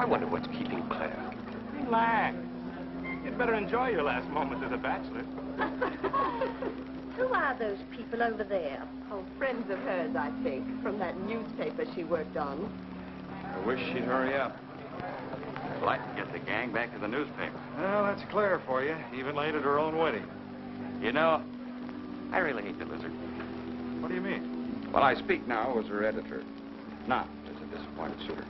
I wonder what's keeping Claire. Relax. You'd better enjoy your last moments as a bachelor. Who are those people over there? Oh, friends of hers, I think, from that newspaper she worked on. I wish she'd hurry up. I'd like to get the gang back to the newspaper. Well, that's Claire for you, even late at her own wedding. You know, I really hate the lizard. What do you mean? Well, I speak now as her editor, not as a disappointed suitor.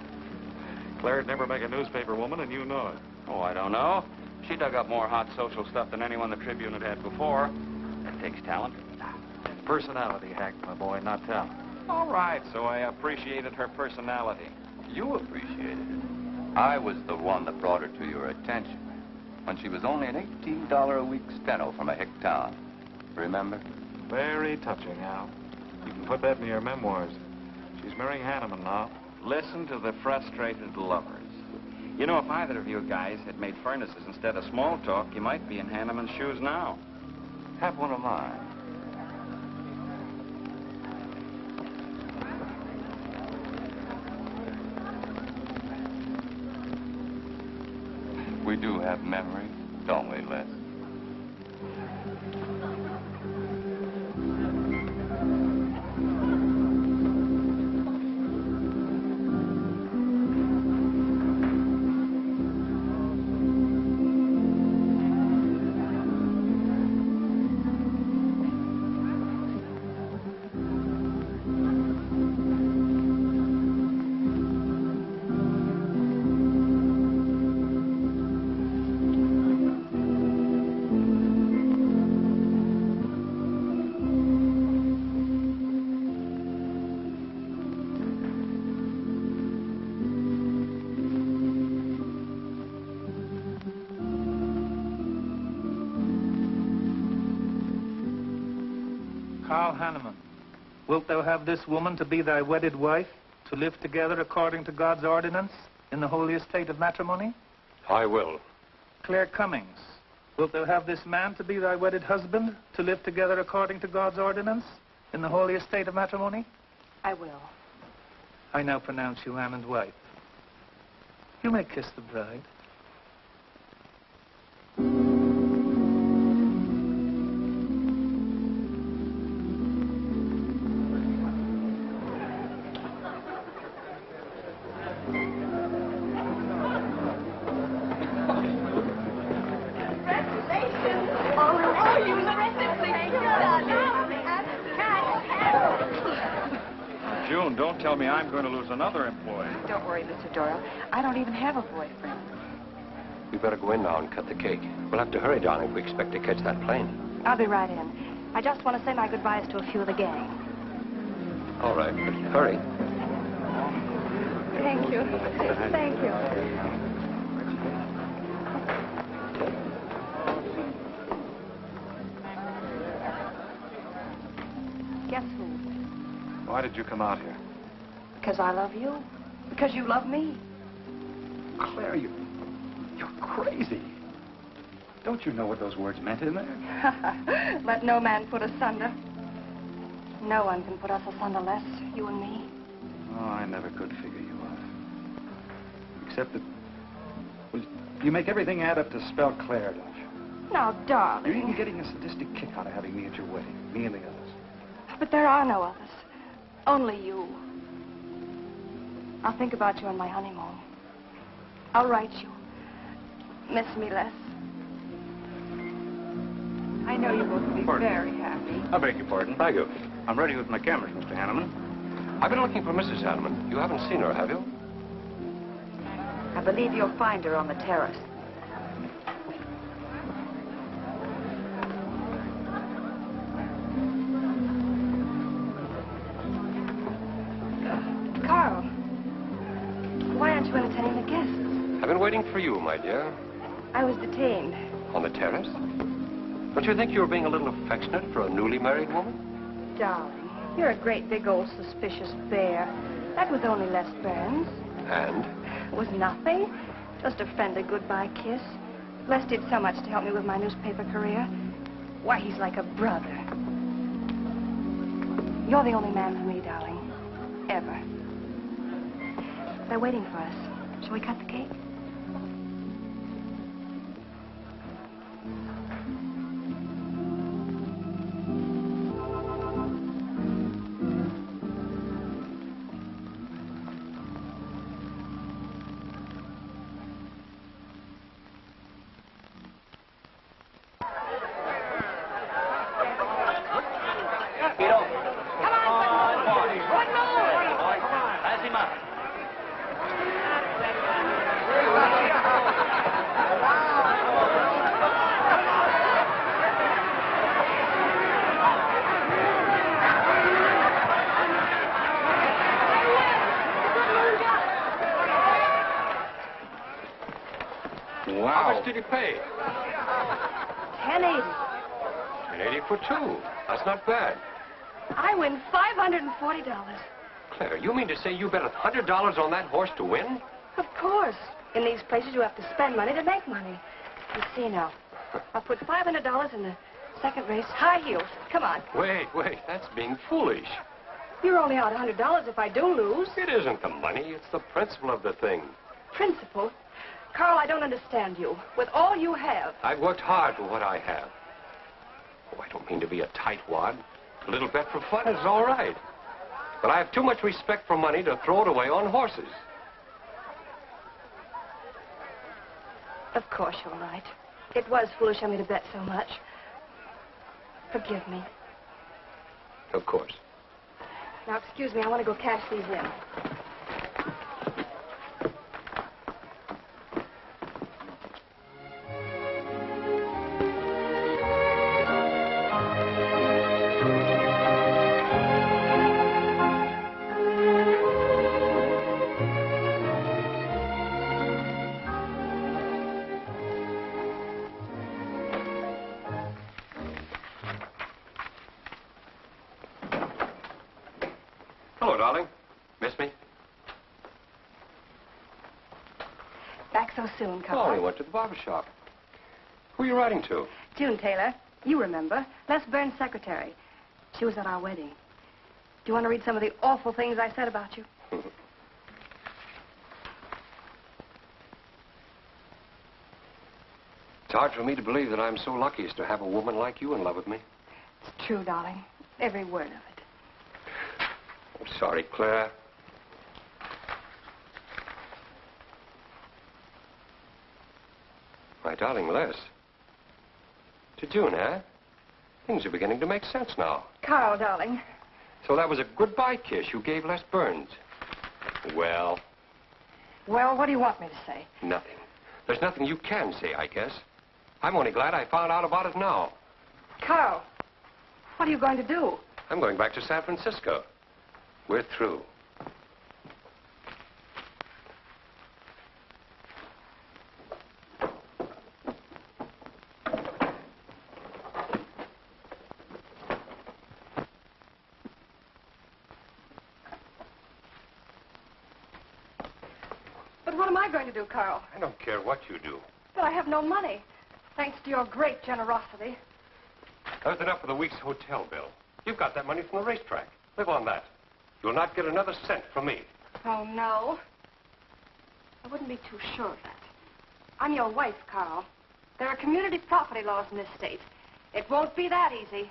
Claire'd never make a newspaper woman, and you know it. Oh, I don't know. She dug up more hot social stuff than anyone the Tribune had before. That takes talent. Personality hacked, my boy, not talent. All right, so I appreciated her personality. You appreciated it. I was the one that brought her to your attention when she was only an $18 a week steno from a hick town. Remember? Very touching, Al. You can put that in your memoirs. She's marrying Henneman now. Listen to the frustrated lovers. You know, if either of you guys had made furnaces instead of small talk, you might be in Henneman's shoes now. Have one of mine. We do have memories, don't we, Les? Carl Henneman, wilt thou have this woman to be thy wedded wife, to live together according to God's ordinance in the holy estate of matrimony? I will. Claire Cummings, wilt thou have this man to be thy wedded husband, to live together according to God's ordinance in the holy estate of matrimony? I will. I now pronounce you man and wife. You may kiss the bride. June, don't tell me I'm going to lose another employee. Don't worry, Mr. Doyle. I don't even have a boyfriend. We better go in now and cut the cake. We'll have to hurry, darling, if we expect to catch that plane. I'll be right in. I just want to say my goodbyes to a few of the gang. All right, but hurry. Thank you. Thank you. Guess who? Why did you come out here? Because I love you. Because you love me. Claire, you're crazy. Don't you know what those words meant in there? Let no man put asunder. No one can put us asunder, Les, you and me. Oh, I never could figure you out. Except that, well, you make everything add up to spell Claire, don't you? Now, darling. You're even getting a sadistic kick out of having me at your wedding, me and the others. But there are no others. Only you. I'll think about you on my honeymoon. I'll write you. Miss me, Les. I know you both will be very happy. I beg your pardon. Thank you. I'm ready with my cameras, Mr. Henneman. I've been looking for Mrs. Henneman. You haven't seen her, have you? I believe you'll find her on the terrace. Carl, why aren't you entertaining the guests? I've been waiting for you, my dear. I was detained. On the terrace? Don't you think you were being a little affectionate for a newly married woman? Darling, you're a great big old suspicious bear. That was only Les Burns. And? It was nothing. Just a friendly goodbye kiss. Les did so much to help me with my newspaper career. Why, he's like a brother. You're the only man for me, darling. Ever. They're waiting for us. Shall we cut the cake? Wow. How much did you pay? $10.80. $10.80 for two. That's not bad. I win $540. Claire, you mean to say you bet $100 on that horse to win? Of course. In these places, you have to spend money to make money. You see now. I'll put $500 in the second race. High heels. Come on. Wait. That's being foolish. You're only out $100 if I do lose. It isn't the money. It's the principle of the thing. Principle? Carl, I don't understand you. With all you have. I've worked hard for what I have. Oh, I don't mean to be a tightwad. A little bet for fun is all right. But I have too much respect for money to throw it away on horses. Of course you're right. It was foolish of me to bet so much. Forgive me. Of course. Now, excuse me, I want to go cash these in. Hello, darling. Miss me? Back so soon, Carl. Oh, I only went to the barber shop. Who are you writing to? June Taylor. You remember. Les Burns' secretary. She was at our wedding. Do you want to read some of the awful things I said about you? It's hard for me to believe that I'm so lucky as to have a woman like you in love with me. It's true, darling. Every word of it. I'm sorry, Claire. My darling Les. To June, eh? Things are beginning to make sense now. Carl, darling. So that was a goodbye kiss you gave Les Burns. Well, Well, what do you want me to say? nothing. There's nothing you can say, I guess. I'm only glad I found out about it now. Carl, what are you going to do? I'm going back to San Francisco. We're through. But what am I going to do, Carl? I don't care what you do. But I have no money. Thanks to your great generosity. There's enough for the week's hotel bill. You've got that money from the racetrack. Live on that. You'll not get another cent from me. Oh, no. I wouldn't be too sure of that. I'm your wife, Carl. There are community property laws in this state. It won't be that easy.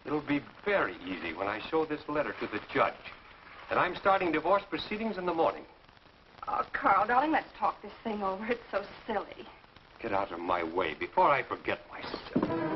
It'll be very easy when I show this letter to the judge. And I'm starting divorce proceedings in the morning. Oh, Carl, darling, let's talk this thing over. It's so silly. Get out of my way before I forget myself.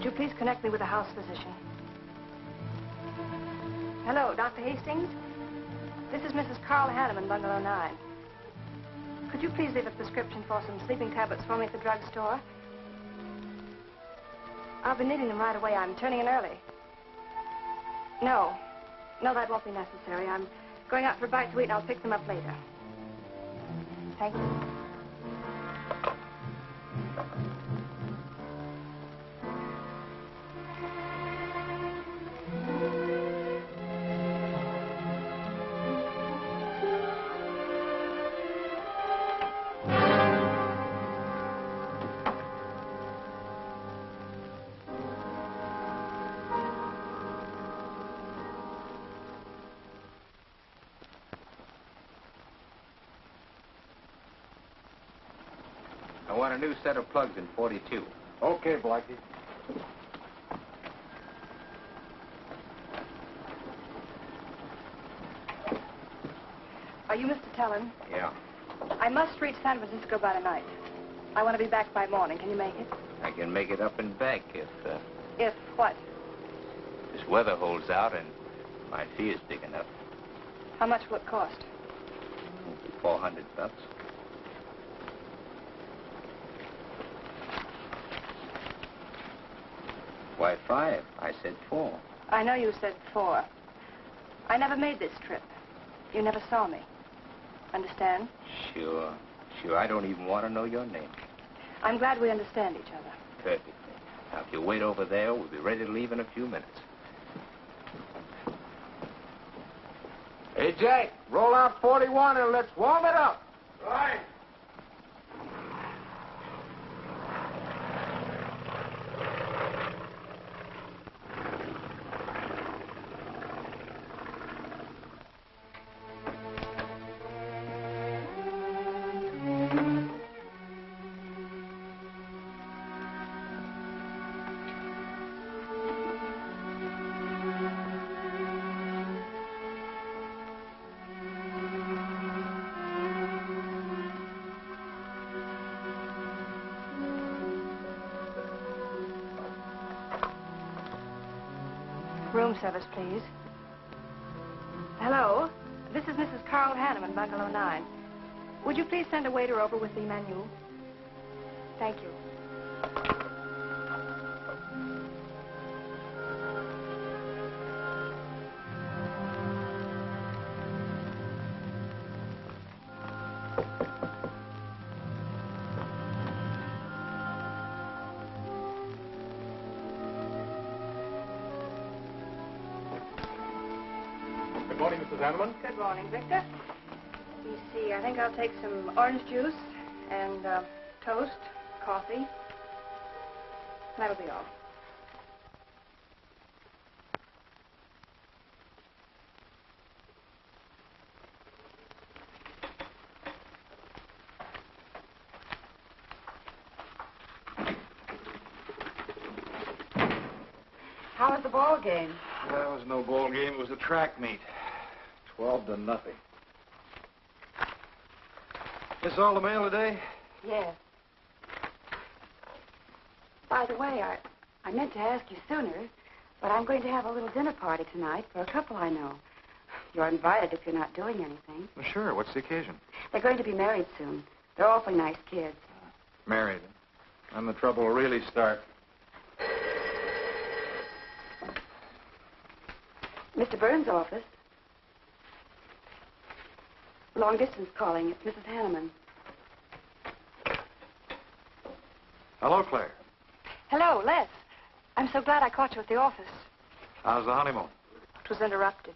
Would you please connect me with a house physician? Hello, Dr. Hastings? This is Mrs. Carl Henneman, Bungalow 9. Could you please leave a prescription for some sleeping tablets for me at the drugstore? I'll be needing them right away. I'm turning in early. No, that won't be necessary. I'm going out for a bite to eat, and I'll pick them up later. Thank you. I want a new set of plugs in 42. Okay, Blackie. Are you Mr. Talon? Yeah. I must reach San Francisco by tonight. I want to be back by morning. Can you make it? I can make it up and back if If what? this weather holds out and my fee is big enough. How much will it cost? $400. Why 5? I said 4. I know you said 4. I never made this trip. You never saw me. Understand? Sure. I don't even want to know your name. I'm glad we understand each other. Perfectly. Now, if you wait over there, we'll be ready to leave in a few minutes. Hey, Jack, roll out 41 and let's warm it up. Right. Room service, please. Hello. This is Mrs. Carl Henneman, Bungalow 9. Would you please send a waiter over with the menu? Thank you. Good morning, Mrs. Henneman. Good morning, Victor. Let me see. I think I'll take some orange juice and toast, coffee. That'll be all. How was the ball game? That was no ball game. It was a track meet. 12-0. This all the mail today? Yes. By the way, I meant to ask you sooner, but I'm going to have a little dinner party tonight for a couple I know. You're invited if you're not doing anything. Well, sure. What's the occasion? They're going to be married soon. They're awfully nice kids. Married. And the trouble will really start. Mr. Burns' office. Long distance calling. It's Mrs. Henneman. Hello, Claire. Hello, Les. I'm so glad I caught you at the office. How's the honeymoon? It was interrupted.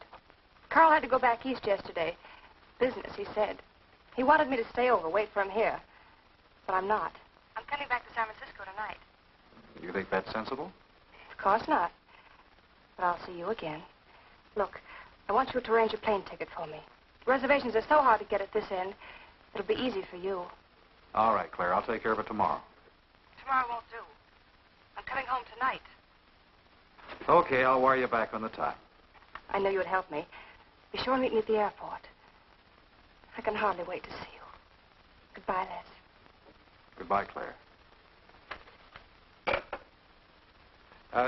Carl had to go back east yesterday. Business, he said. He wanted me to stay over, wait for him here. But I'm not. I'm coming back to San Francisco tonight. You think that's sensible? Of course not. But I'll see you again. Look, I want you to arrange a plane ticket for me. Reservations are so hard to get at this end, it'll be easy for you. All right, Claire. I'll take care of it tomorrow. Tomorrow won't do. I'm coming home tonight. Okay, I'll wire you back on the time. I know you'd help me. Be sure and meet me at the airport. I can hardly wait to see you. Goodbye, Les. Goodbye, Claire.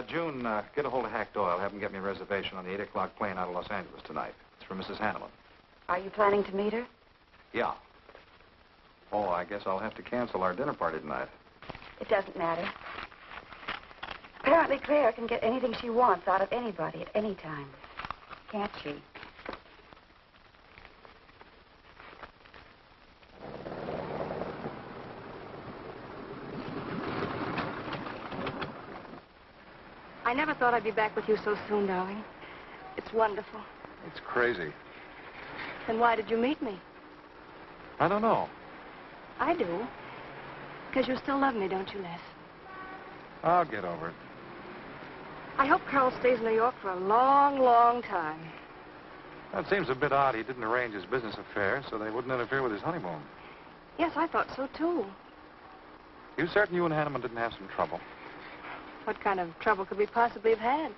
June, get a hold of Hack Doyle. Have him get me a reservation on the 8 o'clock plane out of Los Angeles tonight. It's for Mrs. Henneman. Are you planning to meet her? Yeah. Oh, I guess I'll have to cancel our dinner party tonight. It doesn't matter. Apparently, Claire can get anything she wants out of anybody at any time. Can't she? I never thought I'd be back with you so soon, darling. It's wonderful. It's crazy. Then why did you meet me? I don't know. I do. Because you still love me, don't you, Les? I'll get over it. I hope Carl stays in New York for a long, long time. That seems a bit odd. He didn't arrange his business affairs so they wouldn't interfere with his honeymoon. Yes, I thought so, too. You certain you and Henneman didn't have some trouble? What kind of trouble could we possibly have had?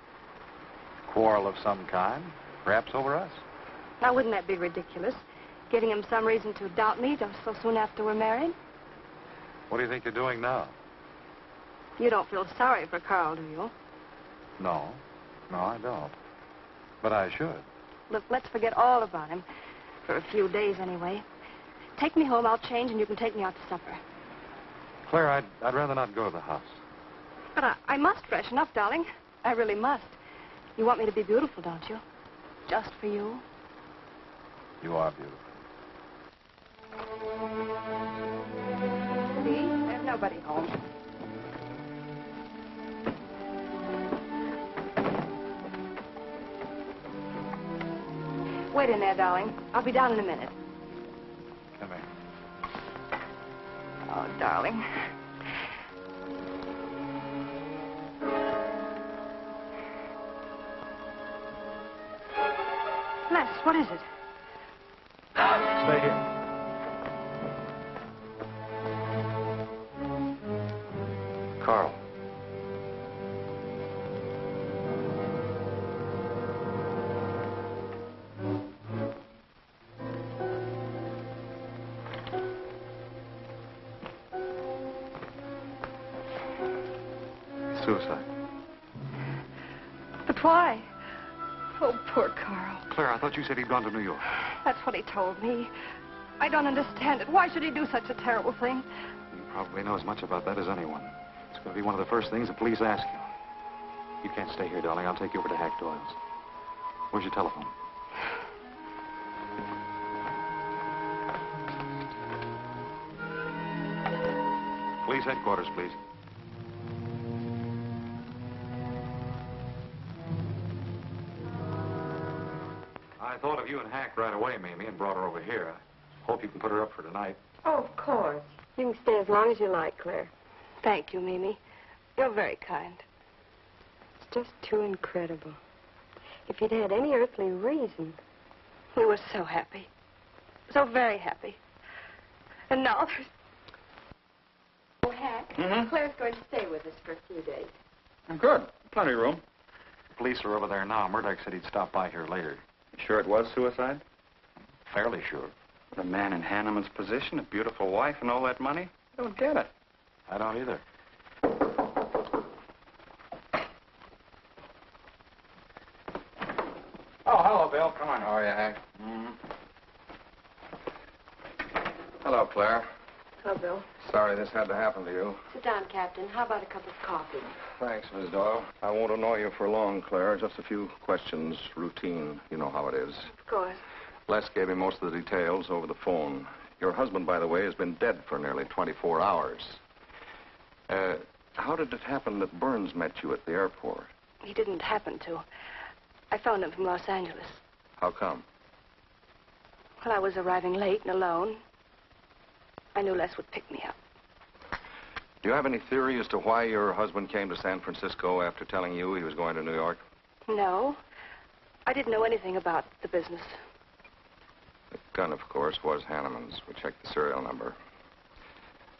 Quarrel of some kind? Perhaps over us? Now, wouldn't that be ridiculous? Giving him some reason to doubt me just so soon after we're married? What do you think you're doing now? You don't feel sorry for Carl, do you? No. No, I don't. But I should. Look, let's forget all about him. For a few days, anyway. Take me home, I'll change, and you can take me out to supper. Claire, I'd rather not go to the house. But I must freshen up, darling. I really must. You want me to be beautiful, don't you? Just for you? You are beautiful. See? There's nobody home. Wait in there, darling. I'll be down in a minute. Come here. Oh, darling. Les, what is it? Stay here. Carl. Suicide. But why? Oh, poor Carl. Claire, I thought you said he'd gone to New York. That's what he told me. I don't understand it. Why should he do such a terrible thing? You probably know as much about that as anyone. It's going to be one of the first things the police ask you. You can't stay here, darling. I'll take you over to Hack Doyle's. Where's your telephone? Police headquarters, please. I thought of you and Hack right away, Mamie, and brought her over here. I hope you can put her up for tonight. Oh, of course. You can stay as long as you like, Claire. Thank you, Mimi. You're very kind. It's just too incredible. If he'd had any earthly reason. We were so happy. So very happy. And now there's... Oh, Hack, Claire's going to stay with us for a few days. Good. Plenty of room. The police are over there now. Murdoch said he'd stop by here later. You sure it was suicide? Fairly sure. The man in Hanneman's position, a beautiful wife and all that money? I don't get it. I don't either. Oh, hello, Bill. Come on. How are you, Hank? Hello, Claire. Hello, Bill. Sorry this had to happen to you. Sit down, Captain. How about a cup of coffee? Thanks, Miss Doyle. I won't annoy you for long, Claire. Just a few questions, routine. You know how it is. Of course. Les gave me most of the details over the phone. Your husband, by the way, has been dead for nearly 24 hours. How did it happen that Burns met you at the airport? He didn't happen to. I phoned him from Los Angeles. How come? Well, I was arriving late and alone. I knew Les would pick me up. Do you have any theory as to why your husband came to San Francisco after telling you he was going to New York? No. I didn't know anything about the business. The gun, of course, was Hanneman's. We checked the serial number.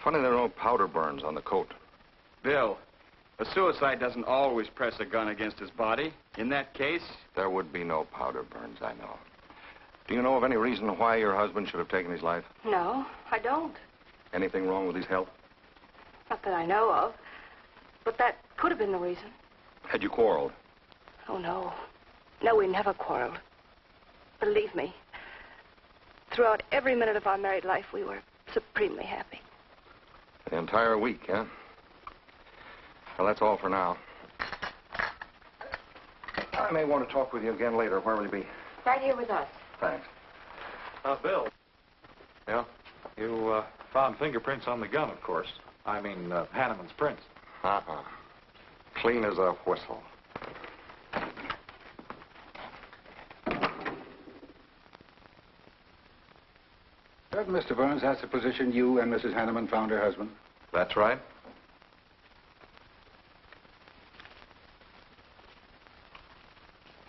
Funny there are no powder burns on the coat. Bill, a suicide doesn't always press a gun against his body. In that case... There would be no powder burns, I know. Do you know of any reason why your husband should have taken his life? No, I don't. Anything wrong with his health? Not that I know of. But that could have been the reason. Had you quarreled? Oh, no. No, we never quarreled. Believe me, throughout every minute of our married life, we were supremely happy. An entire week, huh? Well, that's all for now. I may want to talk with you again later. Where will you be? Right here with us. Thanks. Bill. Yeah? You found fingerprints on the gun, of course. I mean, Hanneman's prints. Uh-huh. Clean as a whistle. Doesn't Mr. Burns has the position you and Mrs. Henneman found her husband? That's right.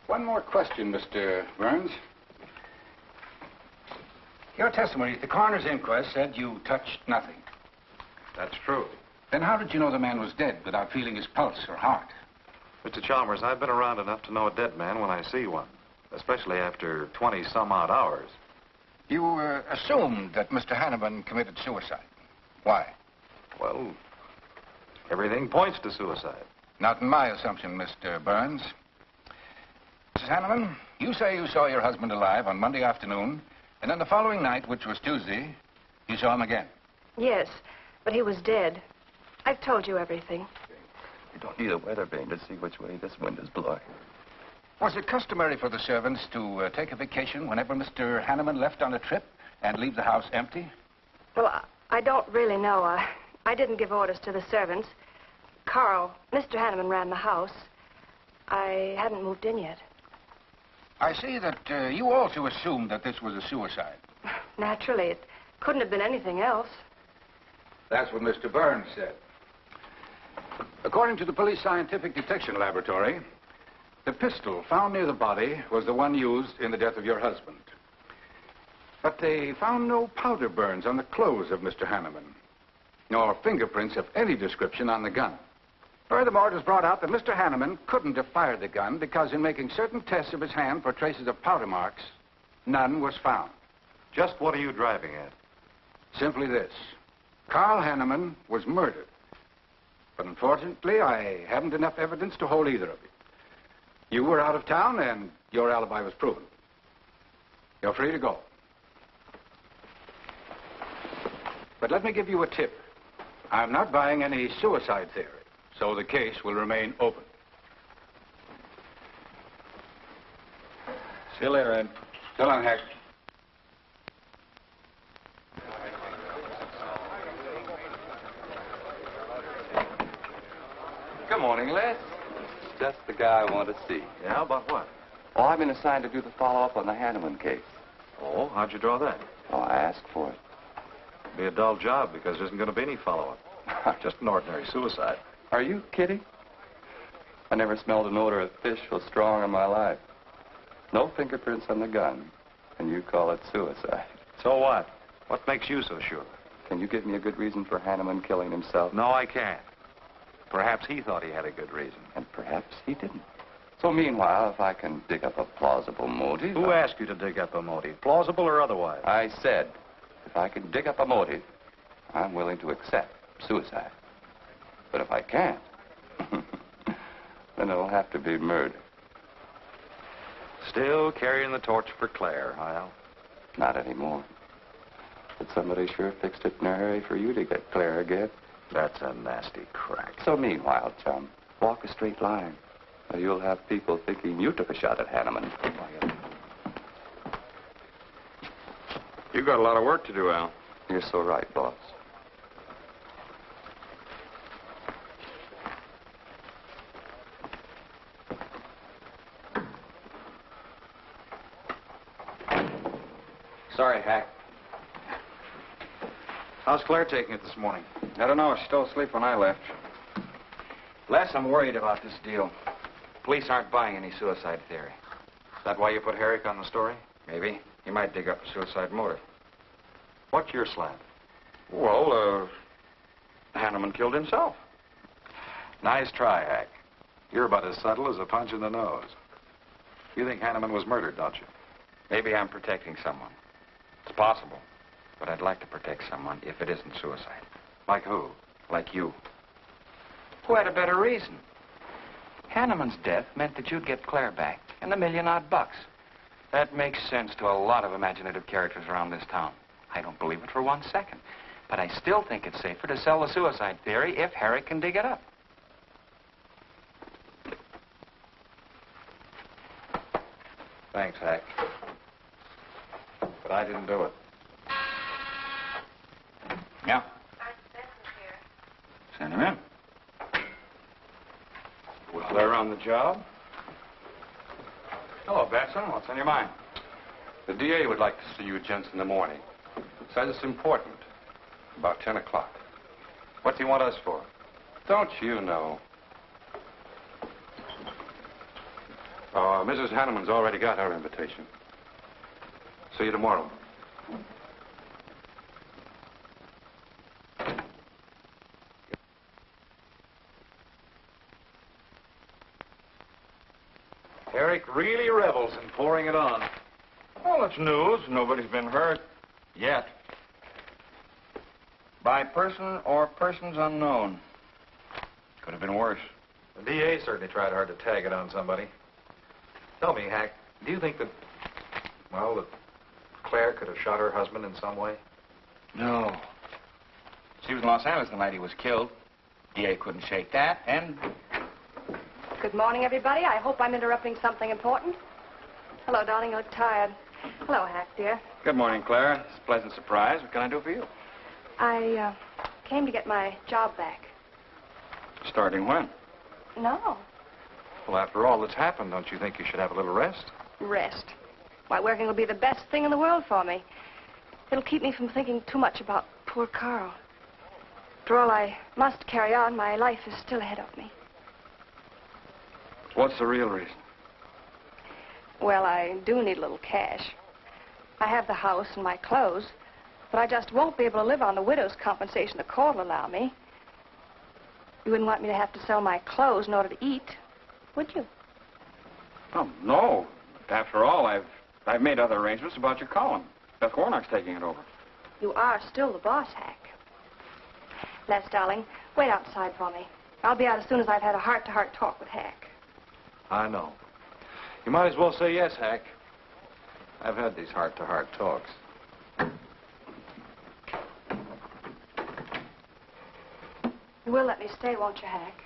One more question, Mr. Burns. Your testimony at the coroner's inquest said you touched nothing. That's true. Then how did you know the man was dead without feeling his pulse or heart? Mr. Chalmers, I've been around enough to know a dead man when I see one, especially after 20-some-odd hours. You assumed that Mr. Henneman committed suicide. Why? Well, everything points to suicide. Not in my assumption, Mr. Burns. Mrs. Henneman, you say you saw your husband alive on Monday afternoon, and then the following night, which was Tuesday, you saw him again. Yes, but he was dead. I've told you everything. You don't need a weather vane to see which way this wind is blowing. Was it customary for the servants to take a vacation whenever Mr. Henneman left on a trip and leave the house empty? Well, I don't really know. I didn't give orders to the servants. Carl, Mr. Henneman ran the house. I hadn't moved in yet. I see that you also assumed that this was a suicide. Naturally, it couldn't have been anything else. That's what Mr. Burns said. According to the police scientific detection laboratory, the pistol found near the body was the one used in the death of your husband. But they found no powder burns on the clothes of Mr. Henneman, nor fingerprints of any description on the gun. Furthermore, it was brought out that Mr. Henneman couldn't have fired the gun because in making certain tests of his hand for traces of powder marks, none was found. Just what are you driving at? Simply this. Carl Henneman was murdered. But unfortunately, I haven't enough evidence to hold either of you. You were out of town, and your alibi was proven. You're free to go. But let me give you a tip. I'm not buying any suicide theory, so the case will remain open. See you later, Ed. So long, Hack. Good morning, Les. Just the guy I want to see. Yeah, about what? Oh, I've been assigned to do the follow-up on the Henneman case. Oh, how'd you draw that? Oh, I asked for it. It'll be a dull job because there isn't going to be any follow-up. Just an ordinary suicide. Are you kidding? I never smelled an odor of fish so strong in my life. No fingerprints on the gun, and you call it suicide. So what? What makes you so sure? Can you give me a good reason for Henneman killing himself? No, I can't. Perhaps he thought he had a good reason. And perhaps he didn't. So meanwhile, if I can dig up a plausible motive... Who asked you to dig up a motive, plausible or otherwise? I said, if I can dig up a motive, I'm willing to accept suicide. But if I can't, then it'll have to be murder. Still carrying the torch for Claire, Al? Not anymore. But somebody sure fixed it in a hurry for you to get Claire again. That's a nasty crack. So meanwhile, chum, walk a straight line, or you'll have people thinking you took a shot at Henneman. You got a lot of work to do, Al. You're so right, boss. Sorry, Hack. How's Claire taking it this morning? I don't know. She still asleep when I left. Les, I'm worried about this deal. Police aren't buying any suicide theory. Is that why you put Herrick on the story? Maybe. He might dig up a suicide motive. What's your slant? Well, Henneman killed himself. Nice try, Hack. You're about as subtle as a punch in the nose. You think Henneman was murdered, don't you? Maybe I'm protecting someone. It's possible. But I'd like to protect someone if it isn't suicide. Like who? Like you. Who had a better reason? Henneman's death meant that you'd get Claire back and $1 million-odd bucks. That makes sense to a lot of imaginative characters around this town. I don't believe it for 1 second. But I still think it's safer to sell the suicide theory if Harry can dig it up. Thanks, Hack. But I didn't do it. Yeah. Send him in. Well, they're on the job. Hello, Batson. What's on your mind? The DA would like to see you gents in the morning. Says it's important. About 10 o'clock. What do you want us for? Don't you know? Mrs. Henneman's already got her invitation. See you tomorrow. Eric really revels in pouring it on. Well, it's news. Nobody's been hurt. Yet. By person or persons unknown. Could have been worse. The DA certainly tried hard to tag it on somebody. Tell me, Hack, do you think that, well, that Claire could have shot her husband in some way? No. She was in Los Angeles the night he was killed. DA couldn't shake that, and... Good morning, everybody. I hope I'm interrupting something important. Hello, darling. You look tired. Hello, Hack, dear. Good morning, Claire. It's a pleasant surprise. What can I do for you? I came to get my job back. Starting when? No. Well, after all that's happened, don't you think you should have a little rest? Rest. Why, working will be the best thing in the world for me. It'll keep me from thinking too much about poor Carl. After all, I must carry on. My life is still ahead of me. What's the real reason? Well, I do need a little cash. I have the house and my clothes, but I just won't be able to live on the widow's compensation the court will allow me. You wouldn't want me to have to sell my clothes in order to eat, would you? Oh, no. After all, I've made other arrangements about your column. Beth Warnock's taking it over. You are still the boss, Hack. Les, darling, wait outside for me. I'll be out as soon as I've had a heart-to-heart talk with Hack. I know. You might as well say yes, Hack. I've had these heart-to-heart talks. You will let me stay, won't you, Hack?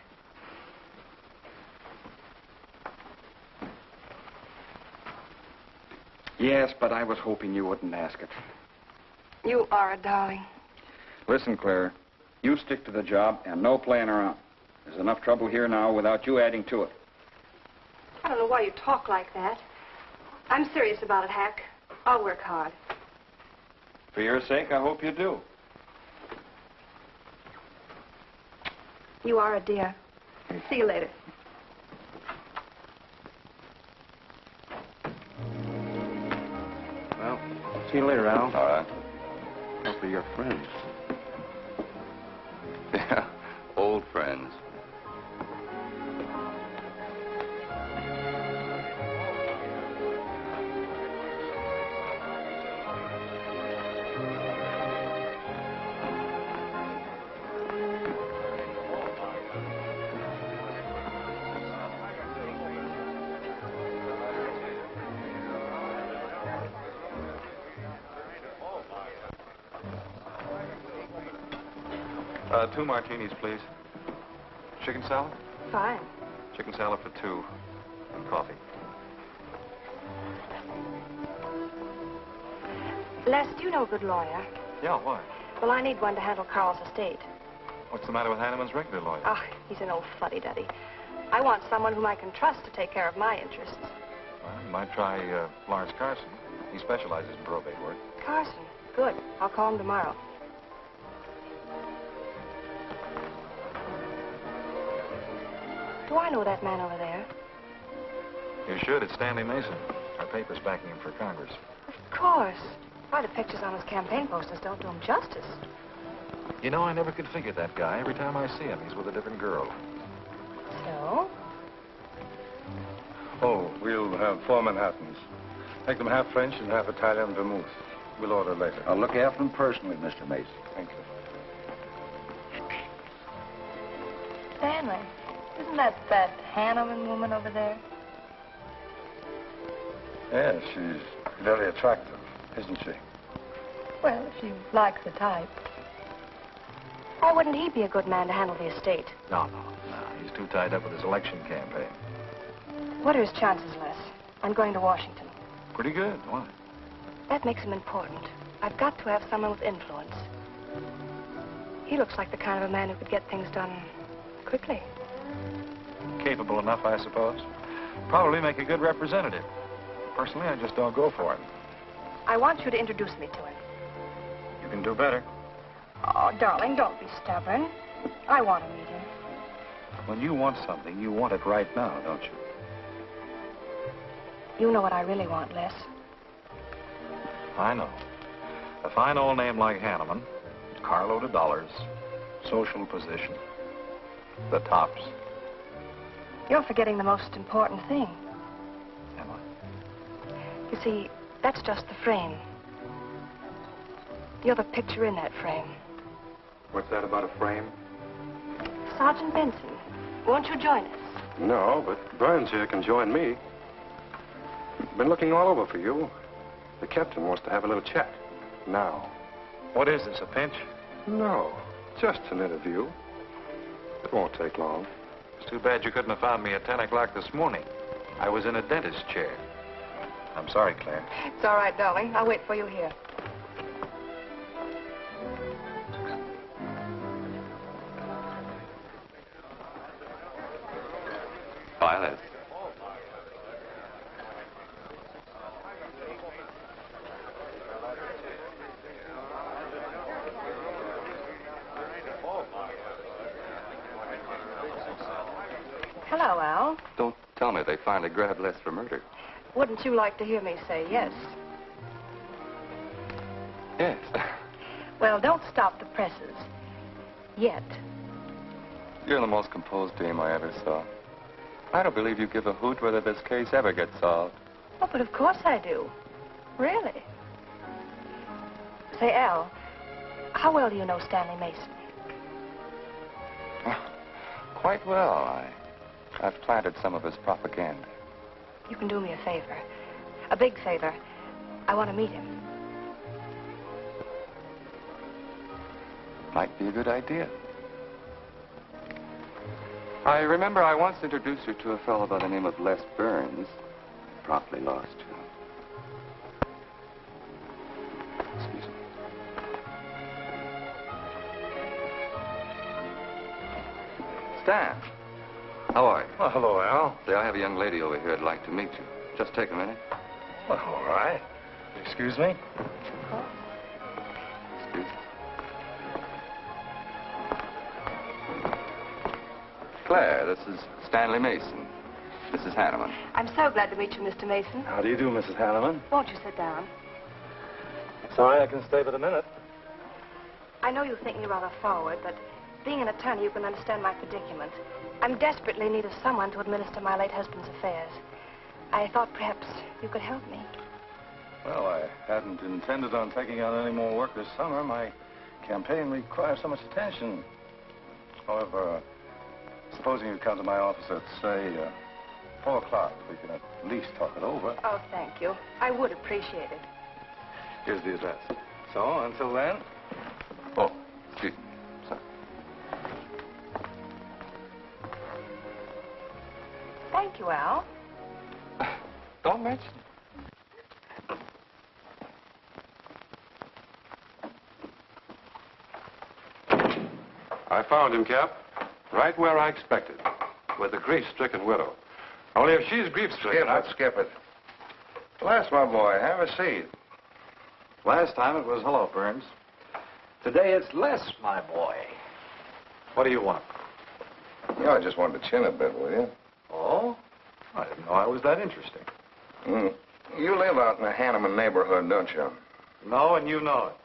Yes, but I was hoping you wouldn't ask it. You are a darling. Listen, Claire, you stick to the job and no playing around. There's enough trouble here now without you adding to it. I don't know why you talk like that. I'm serious about it, Hack. I'll work hard. For your sake, I hope you do. You are a dear. See you later. Well, see you later, Al. All right. Hopefully you're friends. Yeah, old friends. Two martinis, please. Chicken salad? Fine. Chicken salad for two. And coffee. Les, do you know a good lawyer? Yeah, why? Well, I need one to handle Carl's estate. What's the matter with Hanneman's regular lawyer? Ah, he's an old fuddy-duddy. I want someone whom I can trust to take care of my interests. Well, you might try Lawrence Carson. He specializes in probate work. Carson. Good. I'll call him tomorrow. Do I know that man over there? You should. It's Stanley Mason. Our paper's backing him for Congress. Of course. Why, the pictures on his campaign posters don't do him justice. You know, I never could figure that guy. Every time I see him, he's with a different girl. So? Oh, we'll have 4 Manhattans. Make them half French and half Italian vermouth. We'll order later. I'll look after them personally, Mr. Mason. Thank you. Stanley, Isn't that Henneman woman over there? Yes, she's very attractive, isn't she? Well, if she likes the type. Why wouldn't he be a good man to handle the estate? No. He's too tied up with his election campaign. What are his chances, Les? I'm going to Washington. Pretty good. Why? That makes him important. I've got to have someone with influence. He looks like the kind of a man who could get things done quickly. Capable enough, I suppose. Probably make a good representative. Personally, I just don't go for him. I want you to introduce me to him. You can do better. Oh, darling, don't be stubborn. I want to meet him. When you want something, you want it right now, don't you? You know what I really want, Les. I know. A fine old name like Henneman, carload of dollars, social position, the tops. You're forgetting the most important thing. Am I? You see, that's just the frame. You're the picture in that frame. What's that about a frame? Sergeant Benson, won't you join us? No, but Burns here can join me. Been looking all over for you. The captain wants to have a little chat. Now. What is this, a pinch? No, just an interview. It won't take long. It's too bad you couldn't have found me at 10 o'clock this morning. I was in a dentist's chair. I'm sorry, Claire. It's all right, darling. I'll wait for you here. Violet. Hello, Al. Don't tell me they finally grabbed Les for murder. Wouldn't you like to hear me say yes? Yes. Well, don't stop the presses. Yet. You're the most composed dame I ever saw. I don't believe you give a hoot whether this case ever gets solved. Oh, but of course I do. Really. Say, Al, how well do you know Stanley Mason? Quite well. I've planted some of his propaganda. You can do me a favor. A big favor. I want to meet him. Might be a good idea. I remember I once introduced you to a fellow by the name of Les Burns. Promptly lost you. Excuse me. Stan, how are you? Well, hello, Al. Say, I have a young lady over here I'd like to meet you. Just take a minute. Well, all right. Excuse me? Excuse me. Claire, this is Stanley Mason. Mrs. Henneman. I'm so glad to meet you, Mr. Mason. How do you do, Mrs. Henneman? Won't you sit down? Sorry, I can stay but a minute. I know you think me rather forward, but being an attorney, you can understand my predicament. I'm desperately in need of someone to administer my late husband's affairs. I thought perhaps you could help me. Well, I hadn't intended on taking on any more work this summer. My campaign requires so much attention. However, supposing you come to my office at, say, 4 o'clock, we can at least talk it over. Oh, thank you. I would appreciate it. Here's the address. So, until then... Oh, excuse me. Sorry. Thank you, Al. Don't mention it. I found him, Cap. Right where I expected. With a grief-stricken widow. Only if she's grief-stricken... Let's skip it. Les, my boy, have a seat. Last time it was hello, Burns. Today it's Les, my boy. What do you want? Yeah, I just wanted to chin a bit, will you? Oh? I didn't know I was that interesting. You live out in the Henneman neighborhood, don't you? No, and you know it.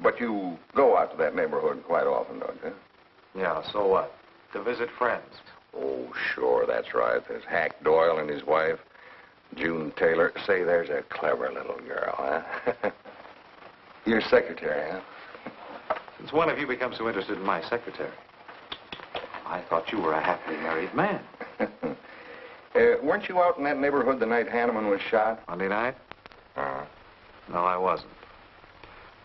But you go out to that neighborhood quite often, don't you? Yeah, so what? To visit friends. Oh, sure, that's right. There's Hack Doyle and his wife, June Taylor. Say, there's a clever little girl, huh? Your secretary, huh? Since when have you become so interested in my secretary? I thought you were a happily married man. Weren't you out in that neighborhood the night Henneman was shot? Monday night? Uh-huh. No, I wasn't.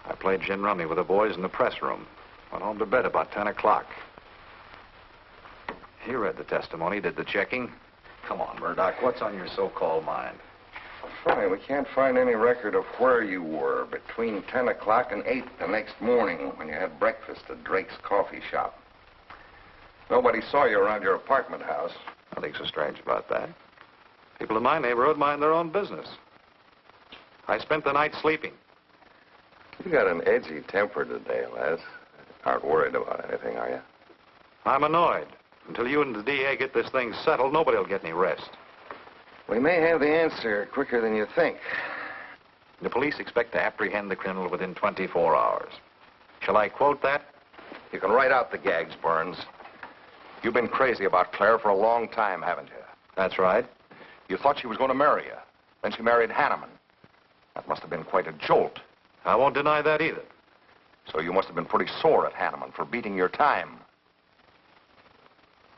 I played gin rummy with the boys in the press room. Went home to bed about 10 o'clock. He read the testimony, did the checking. Come on, Murdoch, what's on your so-called mind? Funny, we can't find any record of where you were between 10 o'clock and 8 the next morning when you had breakfast at Drake's coffee shop. Nobody saw you around your apartment house. Nothing so strange about that. People in my neighborhood mind their own business. I spent the night sleeping. You got an edgy temper today, Les. Aren't worried about anything, are you? I'm annoyed. Until you and the DA get this thing settled, nobody will get any rest. We may have the answer quicker than you think. The police expect to apprehend the criminal within 24 hours. Shall I quote that? You can write out the gags, Burns. You've been crazy about Claire for a long time, haven't you? That's right. You thought she was going to marry you. Then she married Henneman. That must have been quite a jolt. I won't deny that either. So you must have been pretty sore at Henneman for beating your time.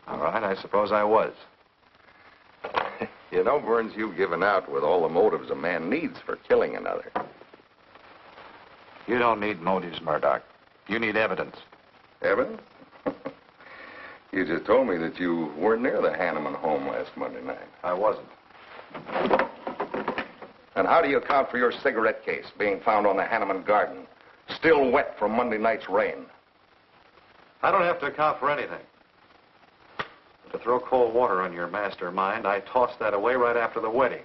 All right, I suppose I was. You know, Burns, you've given out with all the motives a man needs for killing another. You don't need motives, Murdoch. You need evidence. Evidence? You just told me that you weren't near the Henneman home last Monday night. I wasn't. And how do you account for your cigarette case being found on the Henneman garden, still wet from Monday night's rain? I don't have to account for anything. To throw cold water on your mastermind, I tossed that away right after the wedding.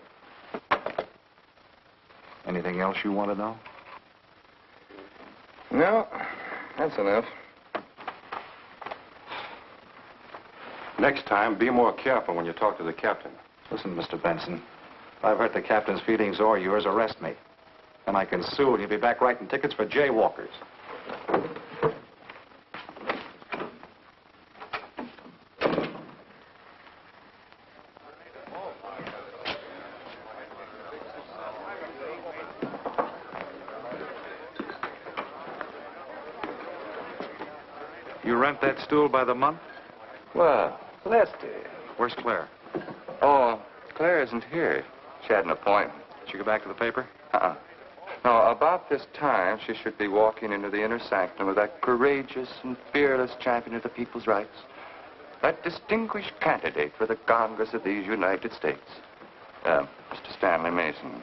Anything else you want to know? No, that's enough. Next time, be more careful when you talk to the captain. Listen, Mr. Benson, if I've hurt the captain's feelings or yours, arrest me. And I can sue, and you'll be back writing tickets for jaywalkers. You rent that stool by the month? Well, Lefty. Where's Claire? Oh, Claire isn't here. She had an appointment. Did she go back to the paper? Uh-uh. No, about this time, she should be walking into the inner sanctum of that courageous and fearless champion of the people's rights. That distinguished candidate for the Congress of these United States. Mr. Stanley Mason.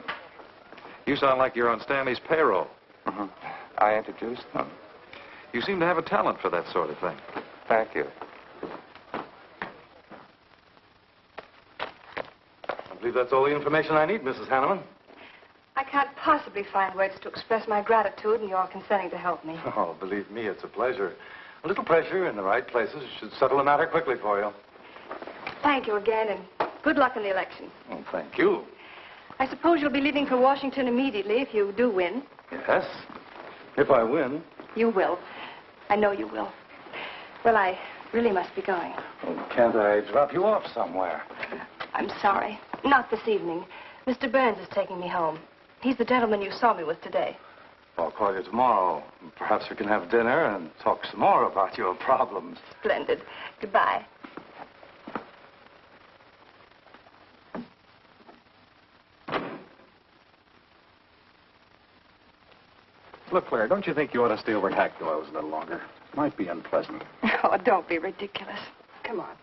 You sound like you're on Stanley's payroll. Mm-hmm. I introduced them. You seem to have a talent for that sort of thing. Thank you. I believe that's all the information I need, Mrs. Henneman. I can't possibly find words to express my gratitude in your consenting to help me. Oh, believe me, it's a pleasure. A little pressure in the right places should settle the matter quickly for you. Thank you again, and good luck in the election. Oh, thank you. I suppose you'll be leaving for Washington immediately if you do win. Yes, if I win. You will. I know you will. Well, I really must be going. Oh, can't I drop you off somewhere? I'm sorry. Not this evening. Mr. Burns is taking me home. He's the gentleman you saw me with today. I'll call you tomorrow. Perhaps we can have dinner and talk some more about your problems. Splendid. Goodbye. Look, Claire, don't you think you ought to stay over at Hack Doyle's a little longer? It might be unpleasant. Oh, don't be ridiculous. Come on.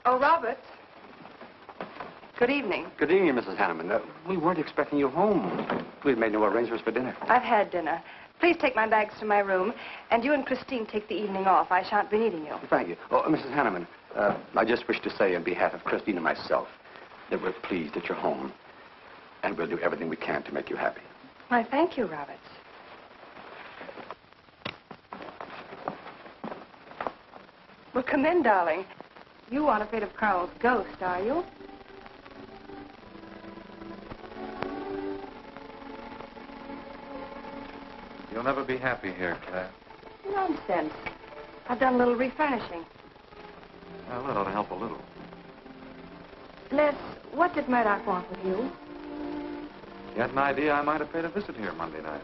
Oh, Robert. Good evening. Good evening, Mrs. Henneman. We weren't expecting you home. We've made no arrangements for dinner. I've had dinner. Please take my bags to my room, and you and Christine take the evening off. I shan't be needing you. Thank you. Oh, Mrs. Henneman, I just wish to say on behalf of Christine and myself that we're pleased that you're home, and we'll do everything we can to make you happy. Why, thank you, Roberts. Well, come in, darling. You aren't afraid of Carl's ghost, are you? You'll never be happy here, Claire. Nonsense. I've done a little refurnishing. Well, that ought to help a little. Les, what did Murdoch want with you? You had an idea I might have paid a visit here Monday night.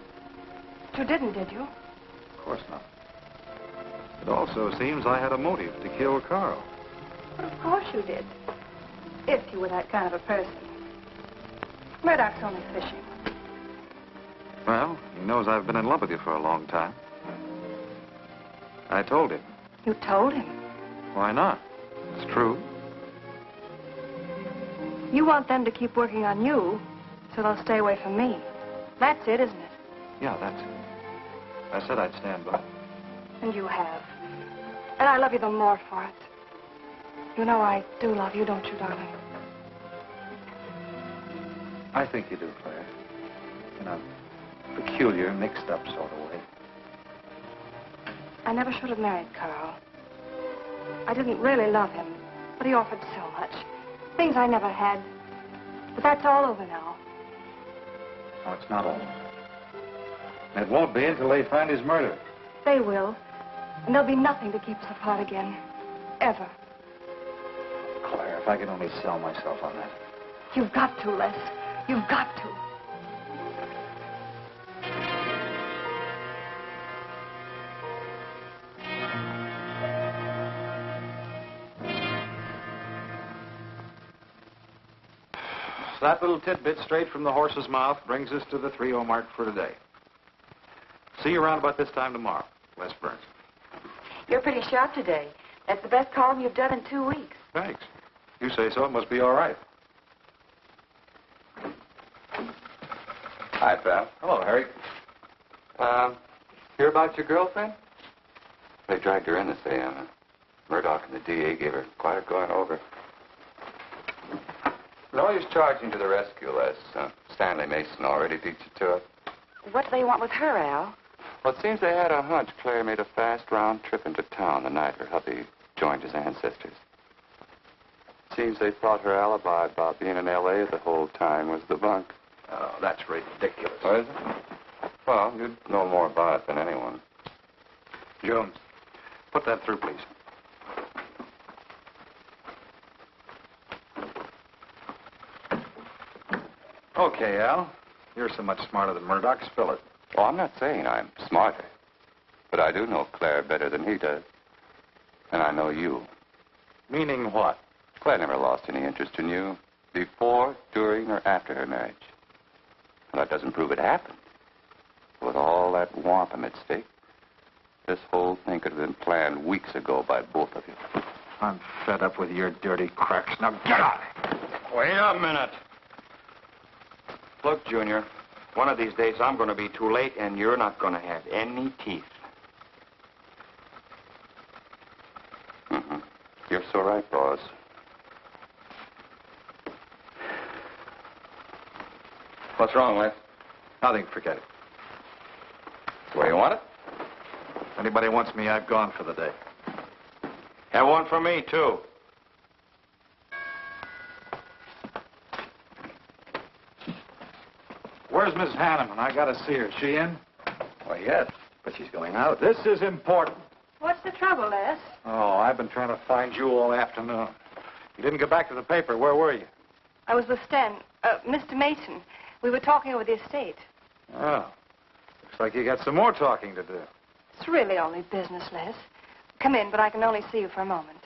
You didn't, did you? Of course not. It also seems I had a motive to kill Carl. But of course you did. If you were that kind of a person. Murdoch's only fishing. Well, he knows I've been in love with you for a long time. I told him. You told him? Why not? It's true. You want them to keep working on you, so they'll stay away from me. That's it, isn't it? Yeah, that's it. I said I'd stand by. And you have. And I love you the more for it. You know I do love you, don't you, darling? I think you do, Claire. In a peculiar, mixed-up sort of way. I never should have married Carl. I didn't really love him, but he offered so much. Things I never had. But that's all over now. No, it's not all. And it won't be until they find his murder. They will. And there'll be nothing to keep us apart again. Ever. Claire, if I could only sell myself on that. You've got to, Les. You've got to. That little tidbit straight from the horse's mouth brings us to the 3:00 mark for today. See you around about this time tomorrow. Les Burns. You're pretty sharp today. That's the best column you've done in 2 weeks. Thanks. You say so, it must be all right. Hi, pal. Hello, Harry. Hear about your girlfriend? They dragged her in this AM. Murdoch and the DA gave her quite a going over. No use charging to the rescue, Les. Stanley Mason already beat you to it. What do they want with her, Al? Well, it seems they had a hunch Claire made a fast round trip into town the night her hubby joined his ancestors. Seems they thought her alibi about being in L.A. the whole time was the bunk. Oh, that's ridiculous. Oh, is it? Well, you'd know more about it than anyone. Jones, put that through, please. Okay, Al. You're so much smarter than Murdoch. Spill it. Oh, I'm not saying I'm smarter. But I do know Claire better than he does. And I know you. Meaning what? Claire never lost any interest in you before, during, or after her marriage. Well, that doesn't prove it happened. With all that wampum at stake, this whole thing could have been planned weeks ago by both of you. I'm fed up with your dirty cracks. Now get out! Wait a minute. Look, Junior, one of these days I'm going to be too late and you're not going to have any teeth. Mm-hmm. You're so right, boss. What's wrong, Les? Nothing, forget it. The way you want it? If anybody wants me, I've gone for the day. Have one for me, too. Where's Miss Henneman? I gotta see her. Is she in? Why, yes, but she's going out. This is important. What's the trouble, Les? Oh, I've been trying to find you all afternoon. You didn't get back to the paper. Where were you? I was with Mr. Mason. We were talking over the estate. Oh. Looks like you got some more talking to do. It's really only business, Les. Come in, but I can only see you for a moment.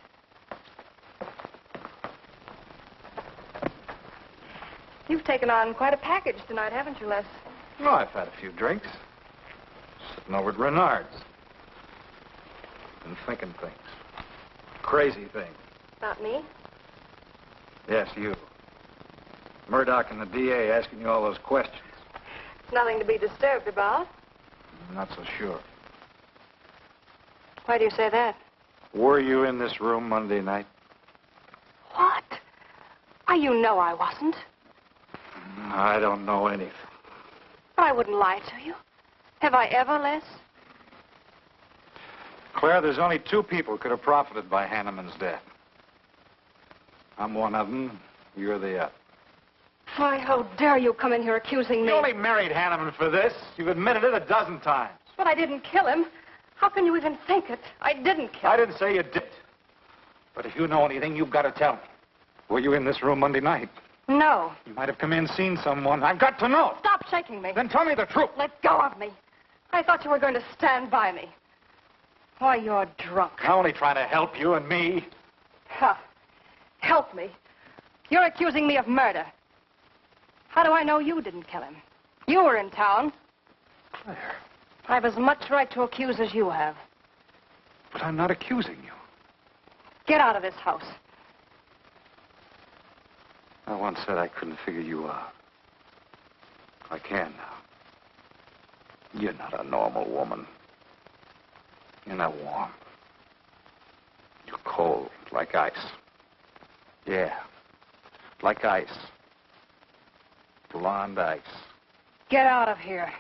You've taken on quite a package tonight, haven't you, Les? No, I've had a few drinks. Sitting over at Renard's. And thinking things. Crazy things. About me? Yes, you. Murdoch and the DA asking you all those questions. It's nothing to be disturbed about. I'm not so sure. Why do you say that? Were you in this room Monday night? What? Why, you know I wasn't. I don't know anything. But I wouldn't lie to you. Have I ever, Les? Claire, there's only two people who could have profited by Henneman's death. I'm one of them. You're the other. Why, how dare you come in here accusing me? You only married Henneman for this. You've admitted it a dozen times. But I didn't kill him. How can you even think it? I didn't kill him. I didn't say you did. But if you know anything, you've got to tell me. Were you in this room Monday night? No. You might have come in, seen someone. I've got to know. Stop shaking me. Then tell me the truth. Let go of me. I thought you were going to stand by me. Why, you're drunk. I'm only trying to help you and me. Ha! Help me. You're accusing me of murder. How do I know you didn't kill him? You were in town. Claire. I've as much right to accuse as you have. But I'm not accusing you. Get out of this house. I once said I couldn't figure you out. I can now. You're not a normal woman. You're not warm. You're cold, like ice. Yeah, like ice. Blonde ice. Get out of here.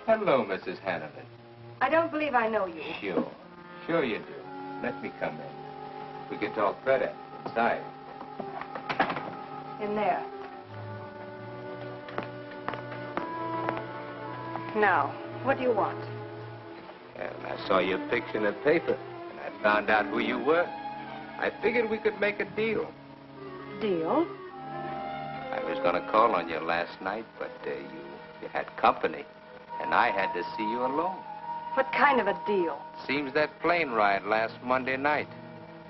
Hello, Mrs. Henneman. I don't believe I know you. Sure. Sure you do. Let me come in. We can talk better inside. In there. Now, what do you want? Well, I saw your picture in the paper, and I found out who you were. I figured we could make a deal. Deal? I was going to call on you last night, but you had company. And I had to see you alone. What kind of a deal? Seems that plane ride last Monday night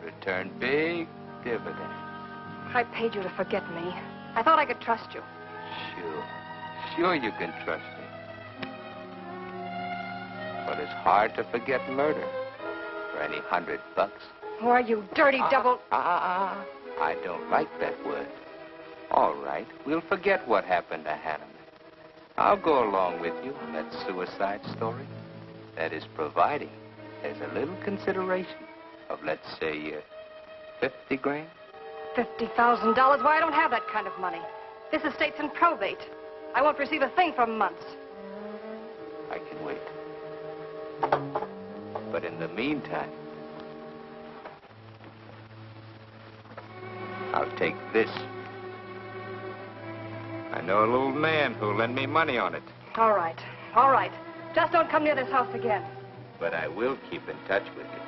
returned big dividends. I paid you to forget me. I thought I could trust you. Sure. Sure you can trust me. But it's hard to forget murder for any $100. Why, you dirty double... I don't like that word. All right, we'll forget what happened to Henneman. I'll go along with you on that suicide story. That is providing there's a little consideration of, let's say, 50 grand. $50,000? Why, I don't have that kind of money. This estate's in probate. I won't receive a thing for months. I can wait. But in the meantime, I'll take this. I know a little man who'll lend me money on it. All right. All right. Just don't come near this house again. But I will keep in touch with you.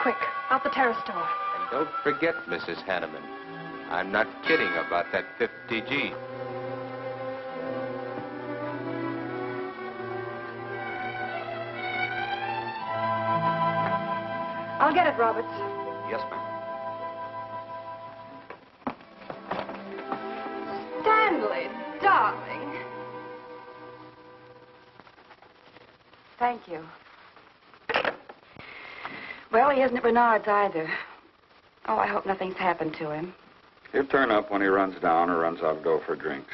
Quick, out the terrace door. And don't forget, Mrs. Henneman, I'm not kidding about that 50G. I'll get it, Roberts. Yes, ma'am. Stanley, darling. Thank you. Well, he isn't at Bernard's either. Oh, I hope nothing's happened to him. He'll turn up when he runs down or runs out to go for drinks.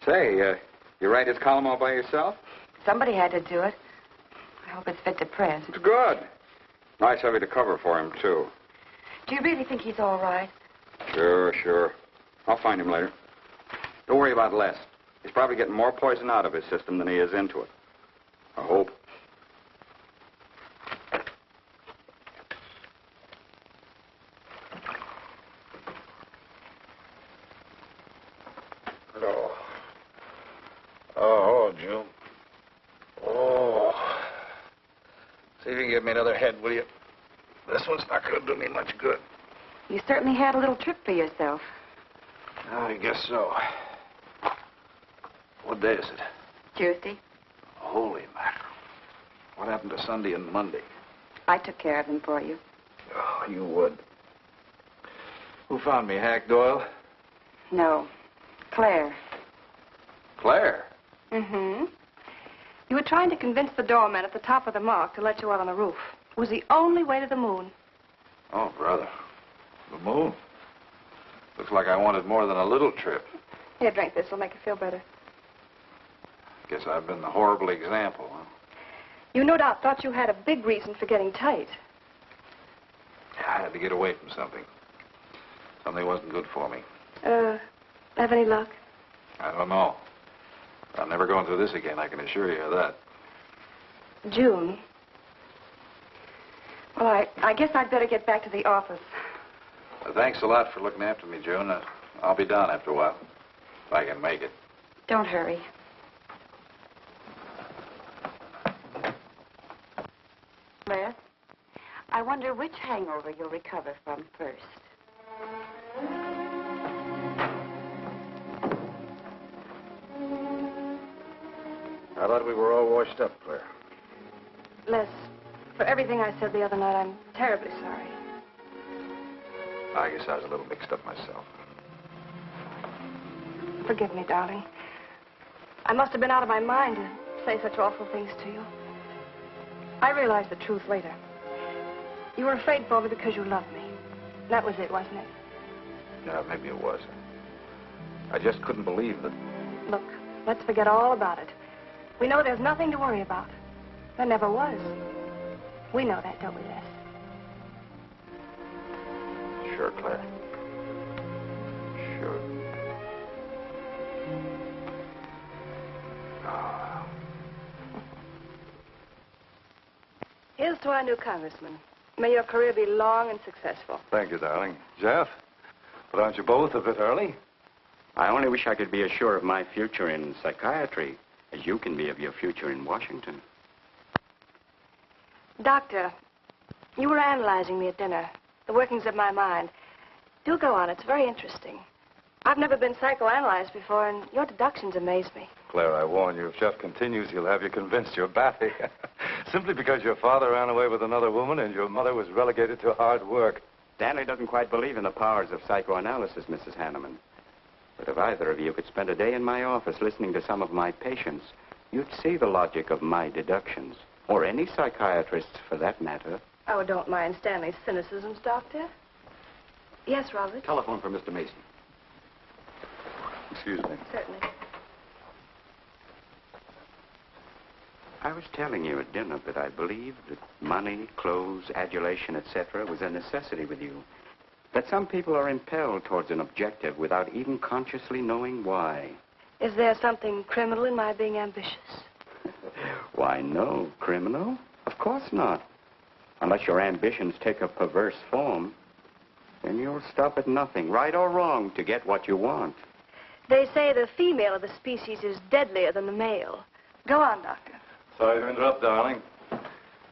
Say, you write his column all by yourself? Somebody had to do it. I hope it's fit to press. It's good. Nice of you to cover for him, too. Do you really think he's all right? Sure. I'll find him later. Don't worry about Les. He's probably getting more poison out of his system than he is into it. I hope. Oh, June. Oh. See if you can give me another head, will you? This one's not going to do me much good. You certainly had a little trip for yourself. I guess so. What day is it? Tuesday. Holy mackerel. What happened to Sunday and Monday? I took care of them for you. Oh, you would. Who found me, Hack Doyle? No. Claire. Claire? Mm-hmm. You were trying to convince the doorman at the top of the mark to let you out on the roof. It was the only way to the moon. Oh, brother. The moon? Looks like I wanted more than a little trip. Here, drink this. It'll make you feel better. Guess I've been the horrible example, huh? You no doubt thought you had a big reason for getting tight. I had to get away from something. Something wasn't good for me. Have any luck? I don't know. I'm never going through this again, I can assure you of that. June. Well, I guess I'd better get back to the office. Thanks a lot for looking after me, June. I'll be down after a while, if I can make it. Don't hurry. Claire, I wonder which hangover you'll recover from first. I thought we were all washed up, Claire. Les, for everything I said the other night, I'm terribly sorry. I guess I was a little mixed up myself. Forgive me, darling. I must have been out of my mind to say such awful things to you. I realized the truth later. You were afraid for me because you loved me. That was it, wasn't it? Yeah, maybe it was. I just couldn't believe that. Look, let's forget all about it. We know there's nothing to worry about. There never was. We know that, don't we, Les? Sure, Claire. Sure. Oh. Here's to our new congressman. May your career be long and successful. Thank you, darling. Jeff, but aren't you both a bit early? I only wish I could be as sure of my future in psychiatry as you can be of your future in Washington. Doctor, you were analyzing me at dinner, the workings of my mind. Do go on. It's very interesting. I've never been psychoanalyzed before, and your deductions amaze me. Claire, I warn you, if Jeff continues, he'll have you convinced you're batty. Simply because your father ran away with another woman and your mother was relegated to hard work. Stanley doesn't quite believe in the powers of psychoanalysis, Mrs. Henneman. But if either of you could spend a day in my office listening to some of my patients, you'd see the logic of my deductions. Or any psychiatrist's, for that matter. Oh, don't mind Stanley's cynicisms, Doctor. Yes, Robert? Telephone for Mr. Mason. Excuse me. Certainly. I was telling you at dinner that I believed that money, clothes, adulation, etc. was a necessity with you. That some people are impelled towards an objective without even consciously knowing why. Is there something criminal in my being ambitious? Why, no. Criminal? Of course not. Unless your ambitions take a perverse form, then you'll stop at nothing, right or wrong, to get what you want. They say the female of the species is deadlier than the male. Go on, Doctor. Sorry to interrupt, darling. It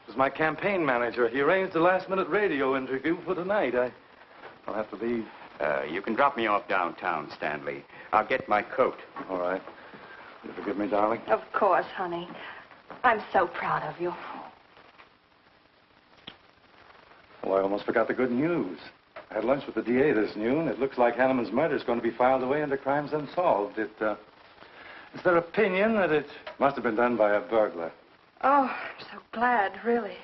was my campaign manager. He arranged a last-minute radio interview for tonight. I'll have to leave. You can drop me off downtown, Stanley. I'll get my coat. All right. You forgive me, darling? Of course, honey. I'm so proud of you. Well, I almost forgot the good news. I had lunch with the DA this noon. It looks like Henneman's murder is going to be filed away under crimes unsolved. It's their opinion that it must have been done by a burglar. Oh, I'm so glad, really.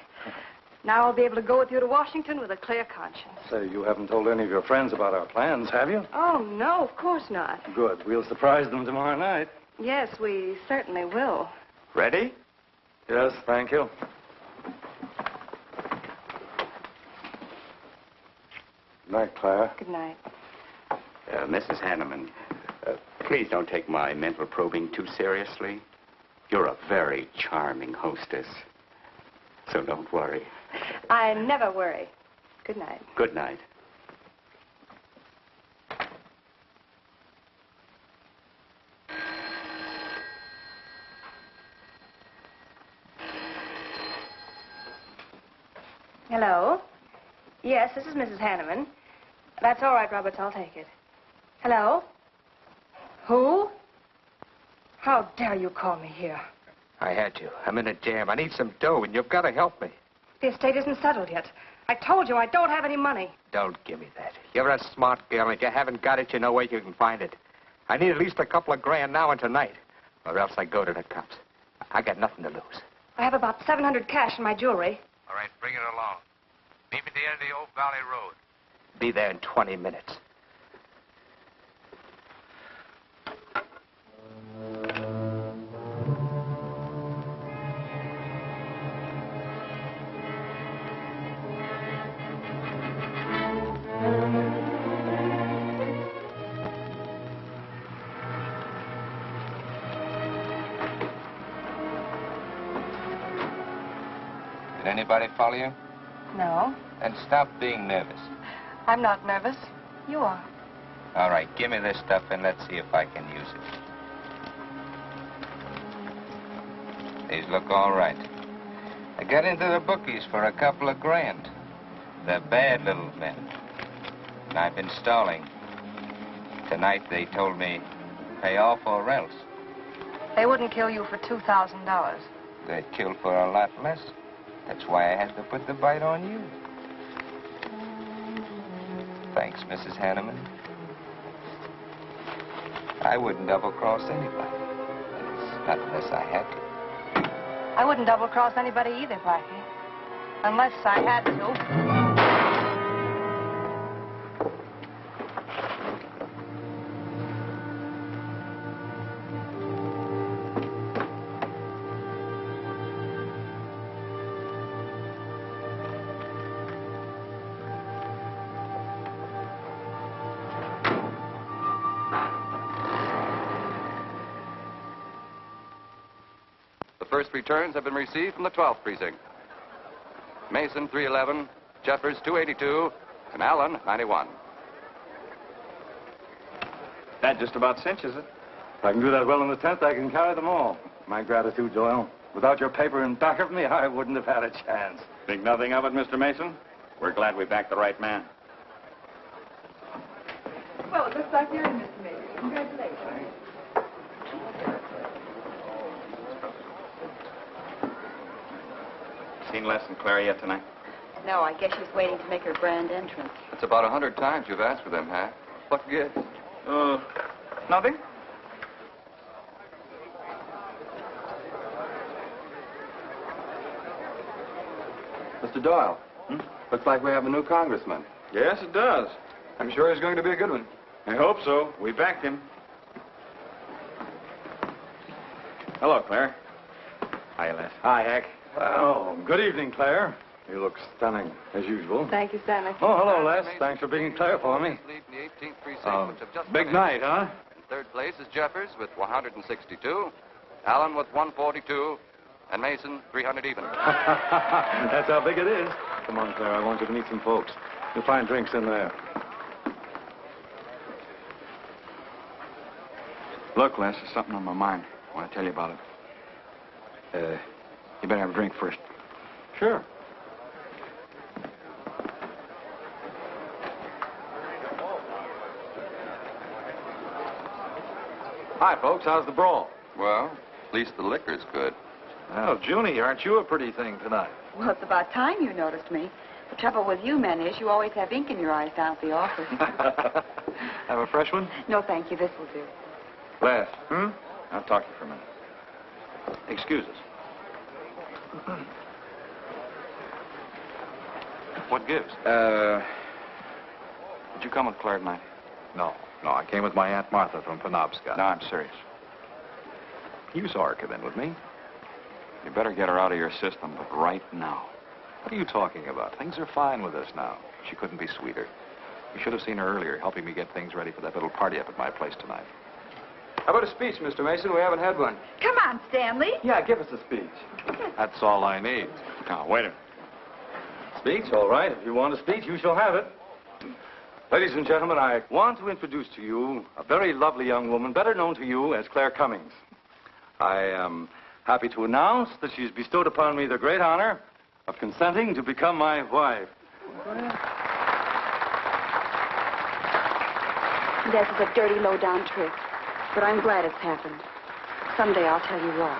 Now I'll be able to go with you to Washington with a clear conscience. Say, you haven't told any of your friends about our plans, have you? Oh, no, of course not. Good. We'll surprise them tomorrow night. Yes, we certainly will. Ready? Yes, thank you. Good night, Claire. Good night. Mrs. Henneman, please don't take my mental probing too seriously. You're a very charming hostess. So don't worry. I never worry. Good night. Good night. Hello? Yes, this is Mrs. Henneman. That's all right, Roberts. I'll take it. Hello? Who? How dare you call me here? I had to. I'm in a jam. I need some dough, and you've got to help me. The estate isn't settled yet. I told you I don't have any money. Don't give me that. You're a smart girl, and if you haven't got it, you know where you can find it. I need at least a couple of grand now and tonight, or else I go to the cops. I got nothing to lose. I have about $700 cash in my jewelry. All right, bring it along. Meet me at the end of the Old Valley Road. Be there in 20 minutes. Did anybody follow you? No, Then stop being nervous. I'm not nervous. You are. All right, give me this stuff and let's see if I can use it. These look all right. I got into the bookies for a couple of grand. They're bad little men. And I've been stalling. Tonight they told me, pay off or else. They wouldn't kill you for $2,000. They'd kill for a lot less. That's why I had to put the bite on you. Thanks, Mrs. Henneman. I wouldn't double-cross anybody. Not unless I had to. I wouldn't double-cross anybody either, Blackie. Unless I had to. First returns have been received from the 12th precinct. Mason, 311, Jeffers, 282, and Allen, 91. That just about cinches it. If I can do that well in the 10th, I can carry them all. My gratitude, Doyle. Without your paper in back of me, I wouldn't have had a chance. Think nothing of it, Mr. Mason? We're glad we backed the right man. Well, it looks like you're in, Mr. Mason. Congratulations. Seen Les and Claire yet tonight? No, I guess she's waiting to make her grand entrance. It's about 100 times you've asked for them, huh? What gives? Nothing. Mr. Doyle, looks like we have a new congressman. Yes, it does. I'm sure he's going to be a good one. I hope so. We backed him. Hello, Claire. Hi, Les. Hi, Hank. Oh, good evening, Claire. You look stunning, as usual. Thank you, Stanley. Oh, hello, Les. Thanks for being Claire for me. Big night, huh? In third place is Jeffers with 162, Allen with 142, and Mason 300 even. That's how big it is. Come on, Claire. I want you to meet some folks. You'll find drinks in there. Look, Les, there's something on my mind. I want to tell you about it. You better have a drink first. Sure. Hi, folks. How's the brawl? Well, at least the liquor's good. Well, Junie, aren't you a pretty thing tonight? Well, it's about time you noticed me. The trouble with you men is you always have ink in your eyes down at the office. Have a fresh one? No, thank you. This will do. Les. I'll talk to you for a minute. Excuse us. What gives? Did you come with Claire tonight? No, I came with my Aunt Martha from Penobscot. No, I'm serious. You saw her come in with me. You better get her out of your system, but right now. What are you talking about? Things are fine with us now. She couldn't be sweeter. You should have seen her earlier, helping me get things ready for that little party up at my place tonight. How about a speech, Mr. Mason? We haven't had one. Come on, Stanley. Yeah, give us a speech. That's all I need. Now, wait a minute. Speech, all right. If you want a speech, you shall have it. Ladies and gentlemen, I want to introduce to you a very lovely young woman, better known to you as Claire Cummings. I am happy to announce that she's bestowed upon me the great honor of consenting to become my wife. This is a dirty, low-down trick, but I'm glad it's happened. Someday I'll tell you why.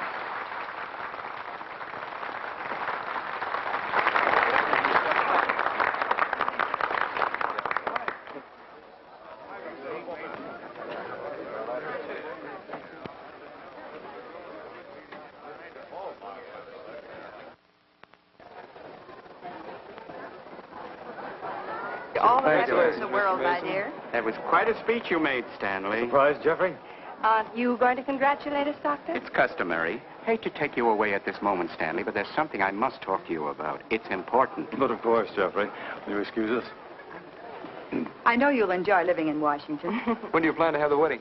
All the rest in the world, my dear. That was quite a speech you made, Stanley. Surprised, Jeffrey? Aren't you going to congratulate us, Doctor? It's customary. Hate to take you away at this moment, Stanley, but there's something I must talk to you about. It's important. But of course, Jeffrey. Will you excuse us? I know you'll enjoy living in Washington. When do you plan to have the wedding?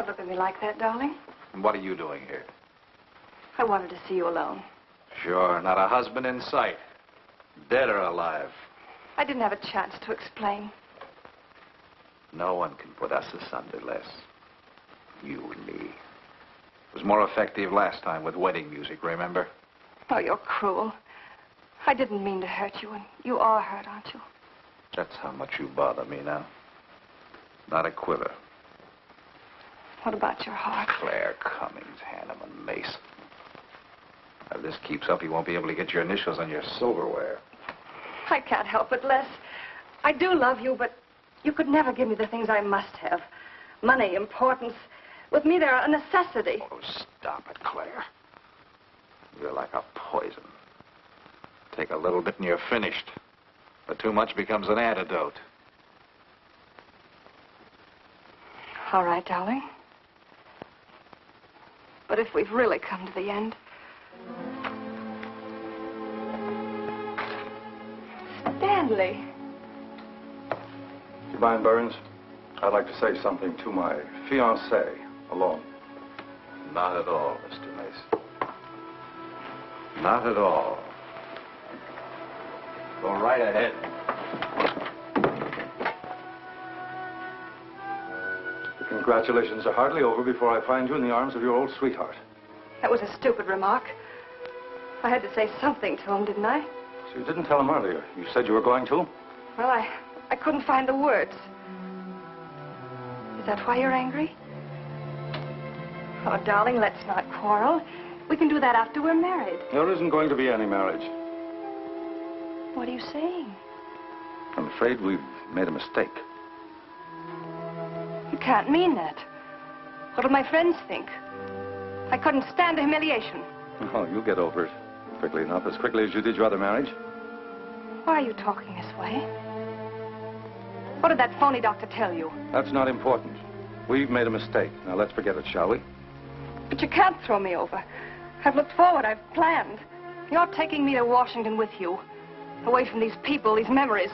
Don't look at me like that, darling. And what are you doing here? I wanted to see you alone. Sure, not a husband in sight. Dead or alive. I didn't have a chance to explain. No one can put us asunder, Les. You and me. It was more effective last time with wedding music, remember? Oh, you're cruel. I didn't mean to hurt you, and you are hurt, aren't you? That's how much you bother me now. Not a quiver. What about your heart? Claire Cummings, Henneman, Mason. If this keeps up, you won't be able to get your initials on your silverware. I can't help it, Les. I do love you, but you could never give me the things I must have. Money, importance. With me, they're a necessity. Oh, stop it, Claire. You're like a poison. Take a little bit and you're finished. But too much becomes an antidote. All right, darling. But if we've really come to the end... Stanley. Do you mind, Burns? I'd like to say something to my fiancée alone. Not at all, Mr. Mason. Not at all. Go right ahead. The congratulations are hardly over before I find you in the arms of your old sweetheart. That was a stupid remark. I had to say something to him, didn't I? So you didn't tell him earlier. You said you were going to? Well, I couldn't find the words. Is that why you're angry? Oh, darling, let's not quarrel. We can do that after we're married. There isn't going to be any marriage. What are you saying? I'm afraid we've made a mistake. You can't mean that. What'll my friends think? I couldn't stand the humiliation. Oh, you'll get over it quickly enough, as quickly as you did your other marriage. Why are you talking this way? What did that phony doctor tell you? That's not important. We've made a mistake. Now let's forget it, shall we? But you can't throw me over. I've looked forward. I've planned. You're taking me to Washington with you. Away from these people, these memories.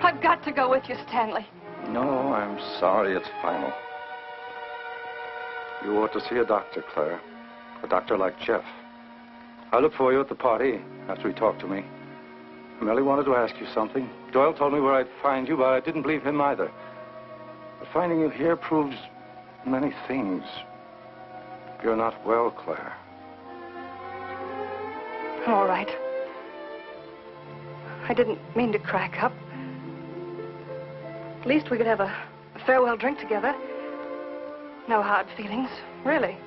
I've got to go with you, Stanley. No, I'm sorry. It's final. You ought to see a doctor, Claire. A doctor like Jeff. I looked for you at the party after he talked to me. I merely wanted to ask you something. Doyle told me where I'd find you, but I didn't believe him either. But finding you here proves many things. You're not well, Claire. All right. I didn't mean to crack up. At least we could have a farewell drink together. No hard feelings, really.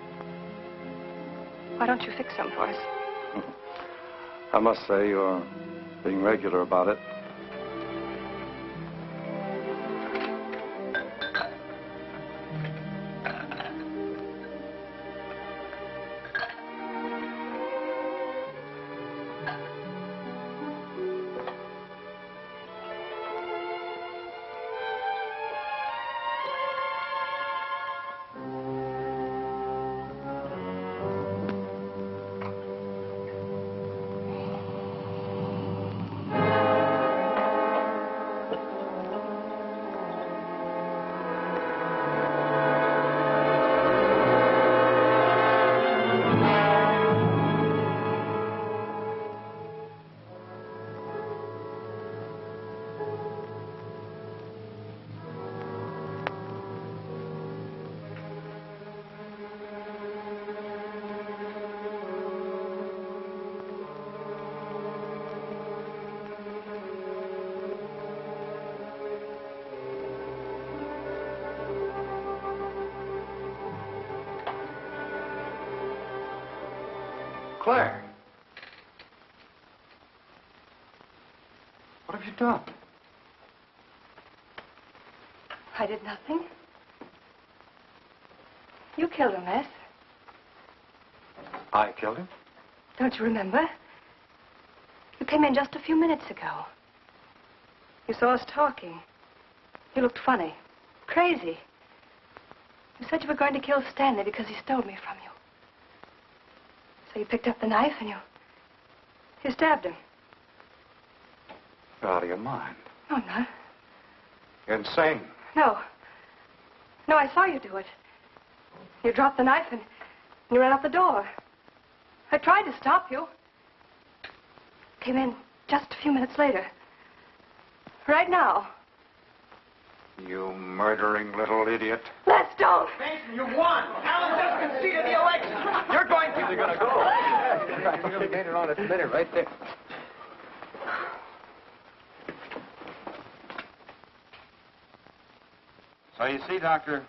Why don't you fix some for us? I must say you're being regular about it. Claire. What have you done? I did nothing. You killed him, Les. I killed him? Don't you remember? You came in just a few minutes ago. You saw us talking. You looked funny. Crazy. You said you were going to kill Stanley because he stole me from you. So you picked up the knife and you stabbed him. You're out of your mind. No, I'm not. You're insane. No. No, I saw you do it. You dropped the knife and you ran out the door. I tried to stop you. Came in just a few minutes later. Right now. You murdering little idiot. Les, don't! Mason, you won! Alan just conceded the election! You're going to... You're going to go. You made it on its minute right there. So you see, Doctor,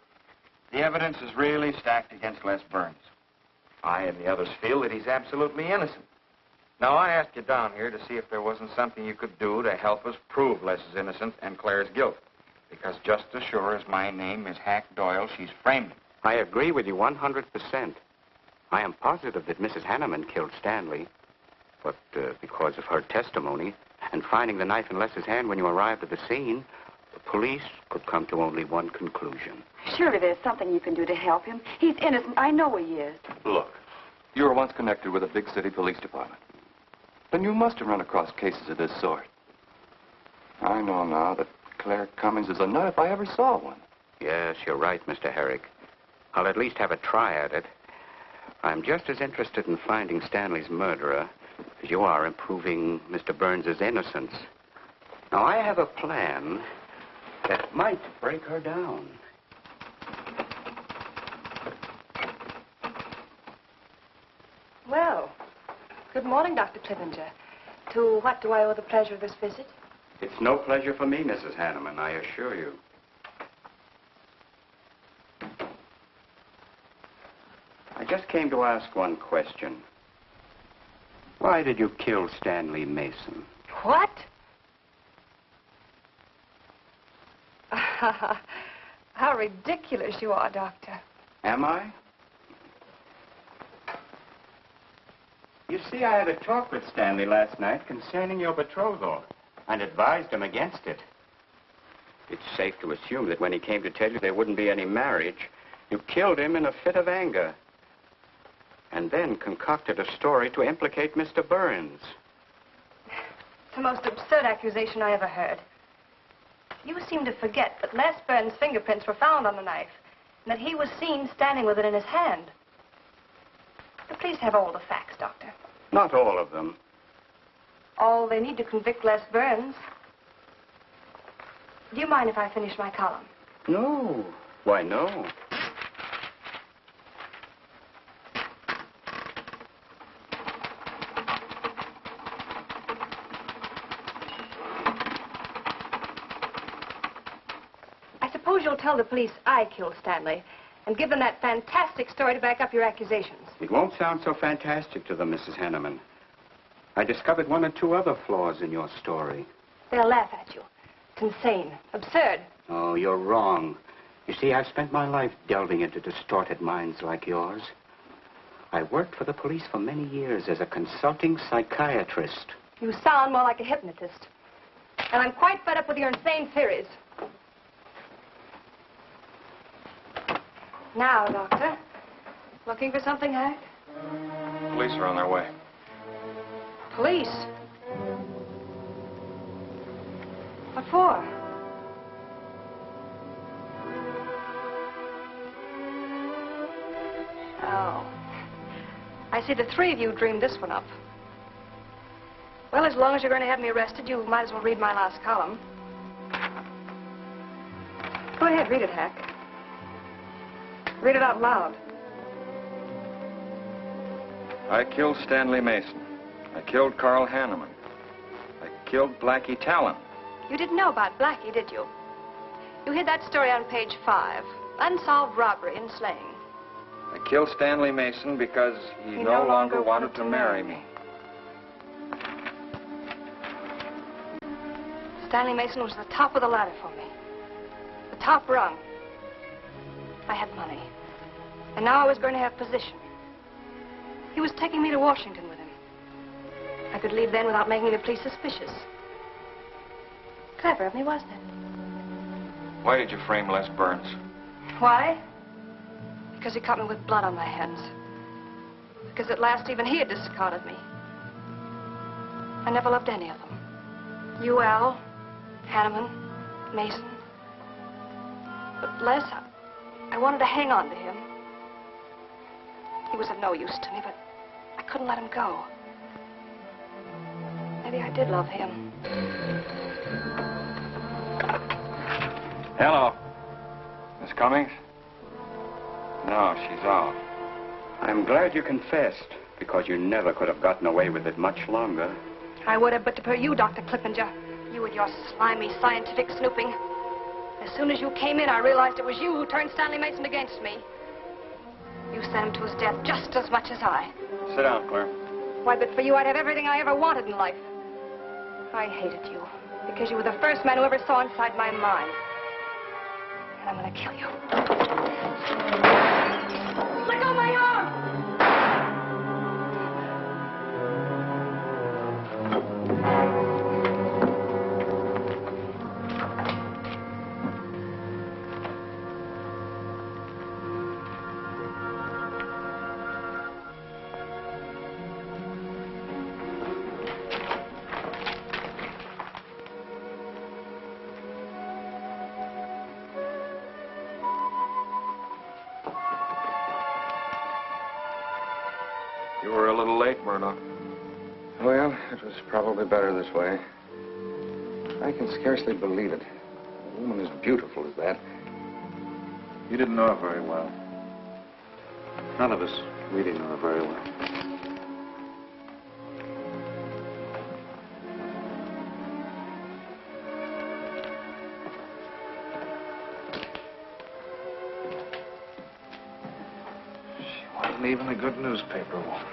the evidence is really stacked against Les Burns. I and the others feel that he's absolutely innocent. Now, I asked you down here to see if there wasn't something you could do to help us prove Les is innocent and Claire's guilt. Because just as sure as my name is Hack Doyle, she's framed him. I agree with you 100%. I am positive that Mrs. Henneman killed Stanley. But because of her testimony and finding the knife in Les's hand when you arrived at the scene, the police could come to only one conclusion. Surely there's something you can do to help him. He's innocent. I know he is. Look, you were once connected with a big city police department. Then you must have run across cases of this sort. I know now that Claire Cummings is a nut if I ever saw one. Yes, you're right, Mr. Herrick. I'll at least have a try at it. I'm just as interested in finding Stanley's murderer as you are in proving Mr. Burns' innocence. Now, I have a plan that might break her down. Well, good morning, Dr. Clippinger. To what do I owe the pleasure of this visit? It's no pleasure for me, Mrs. Henneman, I assure you. I just came to ask one question. Why did you kill Stanley Mason? What? How ridiculous you are, Doctor. Am I? You see, I had a talk with Stanley last night concerning your betrothal and advised him against it. It's safe to assume that when he came to tell you there wouldn't be any marriage, you killed him in a fit of anger and then concocted a story to implicate Mr. Burns. It's the most absurd accusation I ever heard. You seem to forget that Les Burns' fingerprints were found on the knife and that he was seen standing with it in his hand. The police have all the facts, Doctor. Not all of them. All they need to convict Les Burns. Do you mind if I finish my column? No. Why, no. I suppose you'll tell the police I killed Stanley and give them that fantastic story to back up your accusations. It won't sound so fantastic to them, Mrs. Henneman. I discovered one or two other flaws in your story. They'll laugh at you. It's insane, absurd. Oh, you're wrong. You see, I've spent my life delving into distorted minds like yours. I worked for the police for many years as a consulting psychiatrist. You sound more like a hypnotist. And I'm quite fed up with your insane theories. Now, Doctor, looking for something, Hack? Police are on their way. Police? What for? Oh. I see the three of you dreamed this one up. Well, as long as you're going to have me arrested, you might as well read my last column. Go ahead, read it, Hack. Read it out loud. I killed Stanley Mason. I killed Carl Henneman. I killed Blackie Talon. You didn't know about Blackie, did you? You hid that story on page 5. Unsolved robbery and slaying. I killed Stanley Mason because he no longer wanted to marry me. Stanley Mason was the top of the ladder for me. The top rung. I had money. And now I was going to have position. He was taking me to Washington with him. I could leave then without making the police suspicious. Clever of me, wasn't it? Why did you frame Les Burns? Why? Because he caught me with blood on my hands. Because at last even he had discarded me. I never loved any of them. You, Al, Henneman, Mason. But Les, I wanted to hang on to him. He was of no use to me, but I couldn't let him go. Maybe I did love him. Hello. Miss Cummings? No, she's off. I'm glad you confessed, because you never could have gotten away with it much longer. I would have, but to you, Dr. Clippinger. You with your slimy scientific snooping. As soon as you came in, I realized it was you who turned Stanley Mason against me. You sent him to his death just as much as I. Sit down, Claire. Why, but for you, I'd have everything I ever wanted in life. I hated you because you were the first man who ever saw inside my mind. And I'm going to kill you. Let go of my arm! You were a little late, Murdoch. Well, it was probably better this way. I can scarcely believe it. A woman as beautiful as that. You didn't know her very well. None of us really knew her very well. She wasn't even a good newspaper woman.